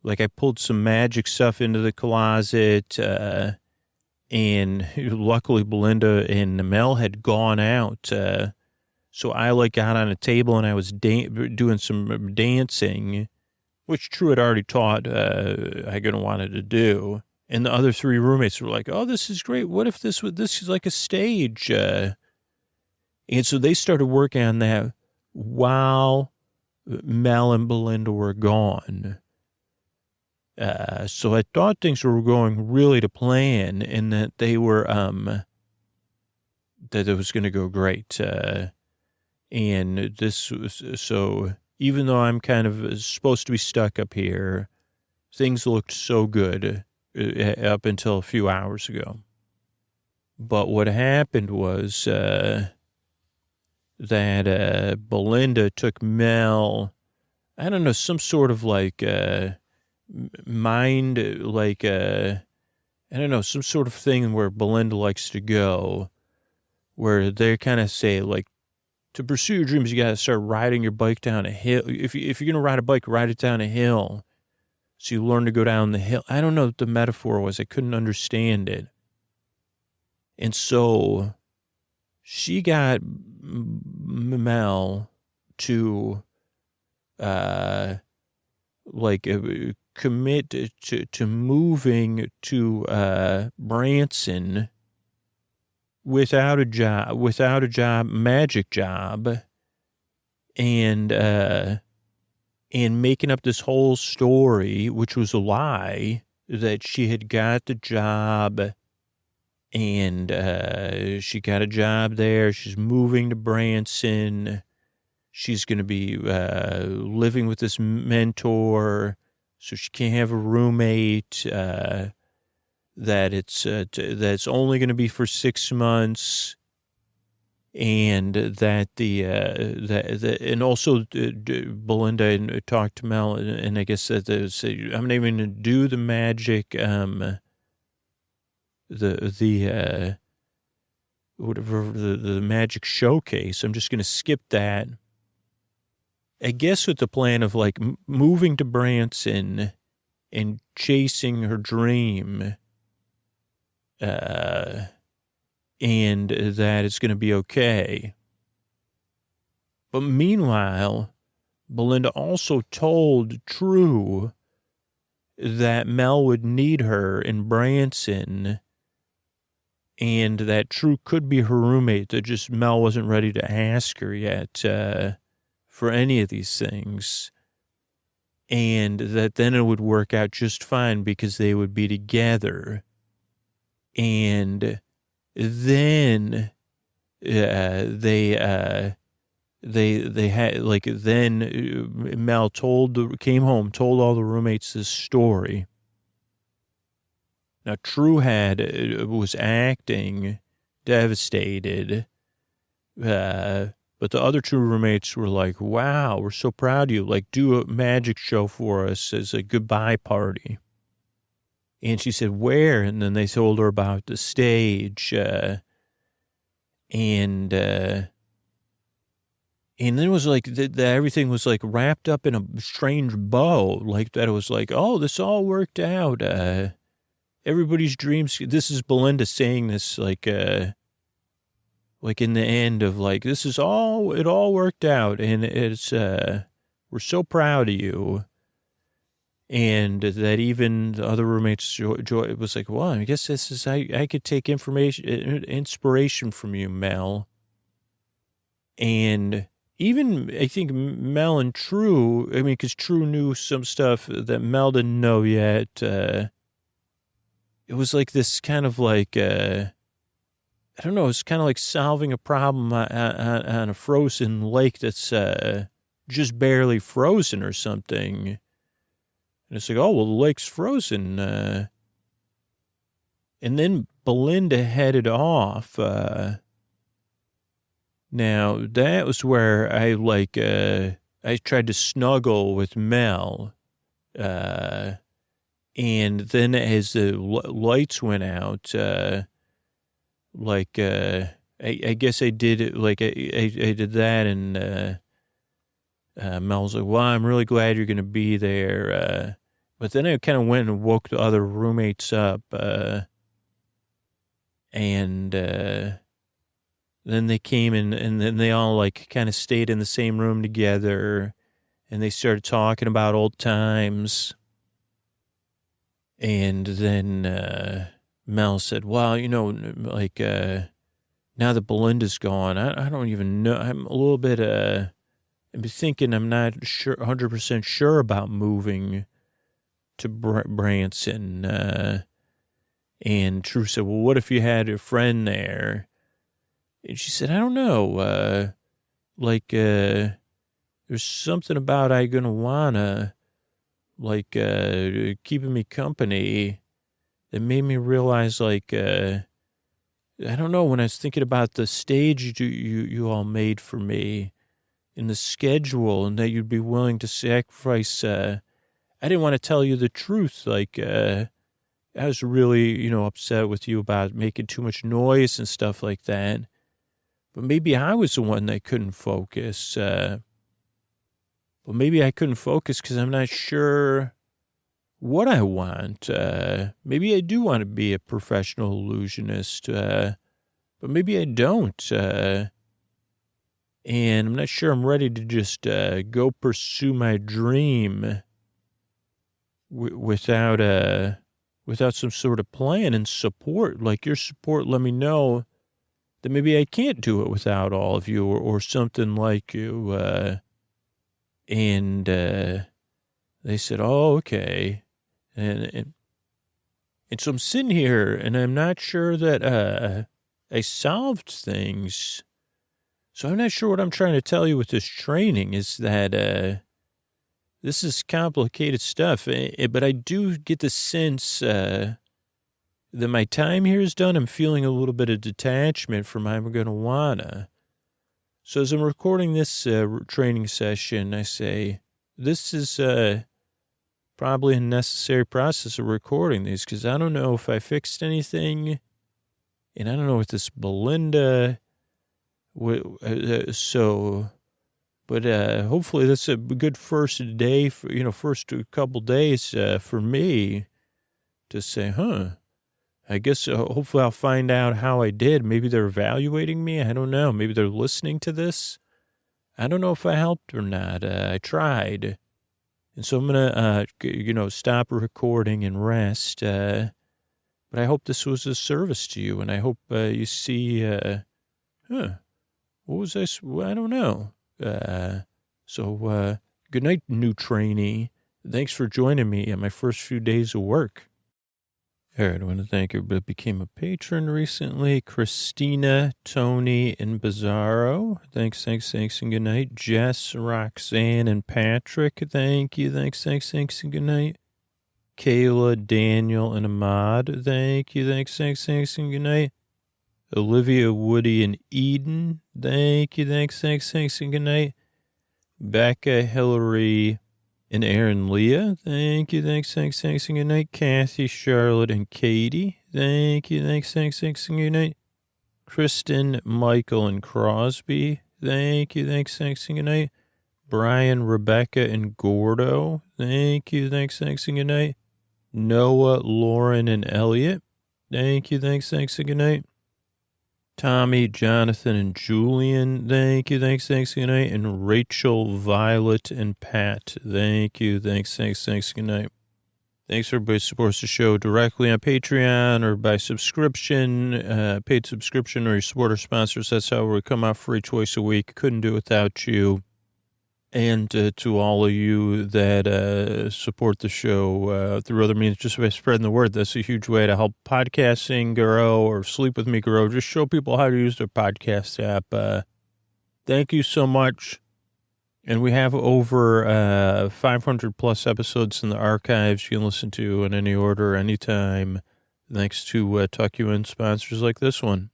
like I pulled some magic stuff into the closet, and luckily Belinda and Mel had gone out. So I like got on a table and I was doing some dancing, which True had already taught Hagen wanted to do. And the other three roommates were like, "Oh, this is great. What if this is like a stage?" And so they started working on that while Mel and Belinda were gone. So I thought things were going really to plan, and that they were that it was going to go great. And this was, so even though I'm kind of supposed to be stuck up here, things looked so good up until a few hours ago. But what happened was that Belinda took Mel, I don't know, some sort of like mind, like I don't know, some sort of thing where Belinda likes to go, where they kind of say, like, to pursue your dreams, you got to start riding your bike down a hill. If you're going to ride a bike, ride it down a hill. So you learn to go down the hill. I don't know what the metaphor was. I couldn't understand it. And so she got Mel to, commit to moving to Branson without a job, magic job, and making up this whole story, which was a lie, that she had got the job, and she got a job there. She's moving to Branson. She's going to be living with this mentor, so she can't have a roommate. That it's only going to be for 6 months, and that and also Belinda talked to Mel, and I guess that I'm not even going to do the magic, the magic showcase. I'm just going to skip that. I guess with the plan of like moving to Branson and chasing her dream, and that it's going to be okay. But meanwhile, Belinda also told True that Mel would need her in Branson, and that True could be her roommate, that just Mel wasn't ready to ask her yet for any of these things. And that then it would work out just fine because they would be together. And then they had, like, then Mel came home, told all the roommates this story. Now, True was acting devastated, but the other two roommates were like, "Wow, we're so proud of you. Like, do a magic show for us as a goodbye party." And she said, "Where?" And then they told her about the stage. And then it was like everything was like wrapped up in a strange bow. Like that it was like, oh, this all worked out. Everybody's dreams. This is Belinda saying this like in the end of like, it all worked out. And it's, we're so proud of you. And that even the other roommates, Joy was like, well, I guess this is, I could take inspiration from you, Mel. And even, I think Mel and True, I mean, because True knew some stuff that Mel didn't know yet. It was like this kind of like, I don't know, it's kind of like solving a problem on a frozen lake that's just barely frozen or something. And it's like, oh, well, the lake's frozen. And then Belinda headed off. Now, that was where I tried to snuggle with Mel. And then as the lights went out, I guess I did it, like I did that, and Mel's like, well, I'm really glad you're going to be there. But then I kind of went and woke the other roommates up, and then they came in, and then they all like kind of stayed in the same room together, and they started talking about old times. And then Mel said, well, like now that Belinda's gone, I don't even know. I'm a little bit, I'm thinking I'm not sure, 100% sure about moving to Branson. And True said, well, what if you had a friend there? And she said, I don't know. There's something about I gonna wanna, keeping me company that made me realize, I don't know, when I was thinking about the stage you all made for me in the schedule, and that you'd be willing to sacrifice, I didn't want to tell you the truth. I was really, upset with you about making too much noise and stuff like that. But maybe I was the one that couldn't focus. But maybe I couldn't focus because I'm not sure what I want. Maybe I do want to be a professional illusionist, but maybe I don't. And I'm not sure I'm ready to just go pursue my dream without some sort of plan and support. Like your support let me know that maybe I can't do it without all of you or something like you. And they said, oh, okay. And so I'm sitting here and I'm not sure that I solved things. So I'm not sure what I'm trying to tell you with this training is that this is complicated stuff. But I do get the sense that my time here is done. I'm feeling a little bit of detachment from I'm going to wanna. So as I'm recording this training session, I say, this is probably a necessary process of recording these because I don't know if I fixed anything. And I don't know what this Belinda... but hopefully that's a good first day, first couple days for me to say, I guess hopefully I'll find out how I did. Maybe they're evaluating me. I don't know. Maybe they're listening to this. I don't know if I helped or not. I tried. And so I'm going to, stop recording and rest. But I hope this was a service to you. And I hope you see, what was this? Well, I don't know. So good night, new trainee. Thanks for joining me on my first few days of work. All right, I want to thank everybody that became a patron recently. Christina, Tony, and Bizarro. Thanks, and good night. Jess, Roxanne, and Patrick. Thank you. Thanks, and good night. Kayla, Daniel, and Ahmad. Thank you. Thanks, and good night. Olivia, Woody, and Eden. Thank you. Thanks, and good night. Becca, Hillary, and Aaron, Leah. Thank you. Thanks, and good night. Kathy, Charlotte, and Katie. Thank you. Thanks, and good night. Kristen, Michael, and Crosby. Thank you. Thanks, and good night. Brian, Rebecca, and Gordo. Thank you. Thanks, and good night. Noah, Lauren, and Elliot. Thank you. Thanks, and good night. Tommy, Jonathan, and Julian. Thank you. Thanks, good night. And Rachel, Violet, and Pat. Thank you. Thanks, good night. Thanks for everybody who supports the show directly on Patreon or by subscription, paid subscription, or you support our sponsors. That's how we come out free twice a week. Couldn't do it without you. And to all of you that support the show through other means, just by spreading the word. That's a huge way to help podcasting grow or Sleep With Me grow. Just show people how to use their podcast app. Thank you so much. And we have over 500 plus episodes in the archives you can listen to in any order, anytime, thanks to Tuck You In sponsors like this one.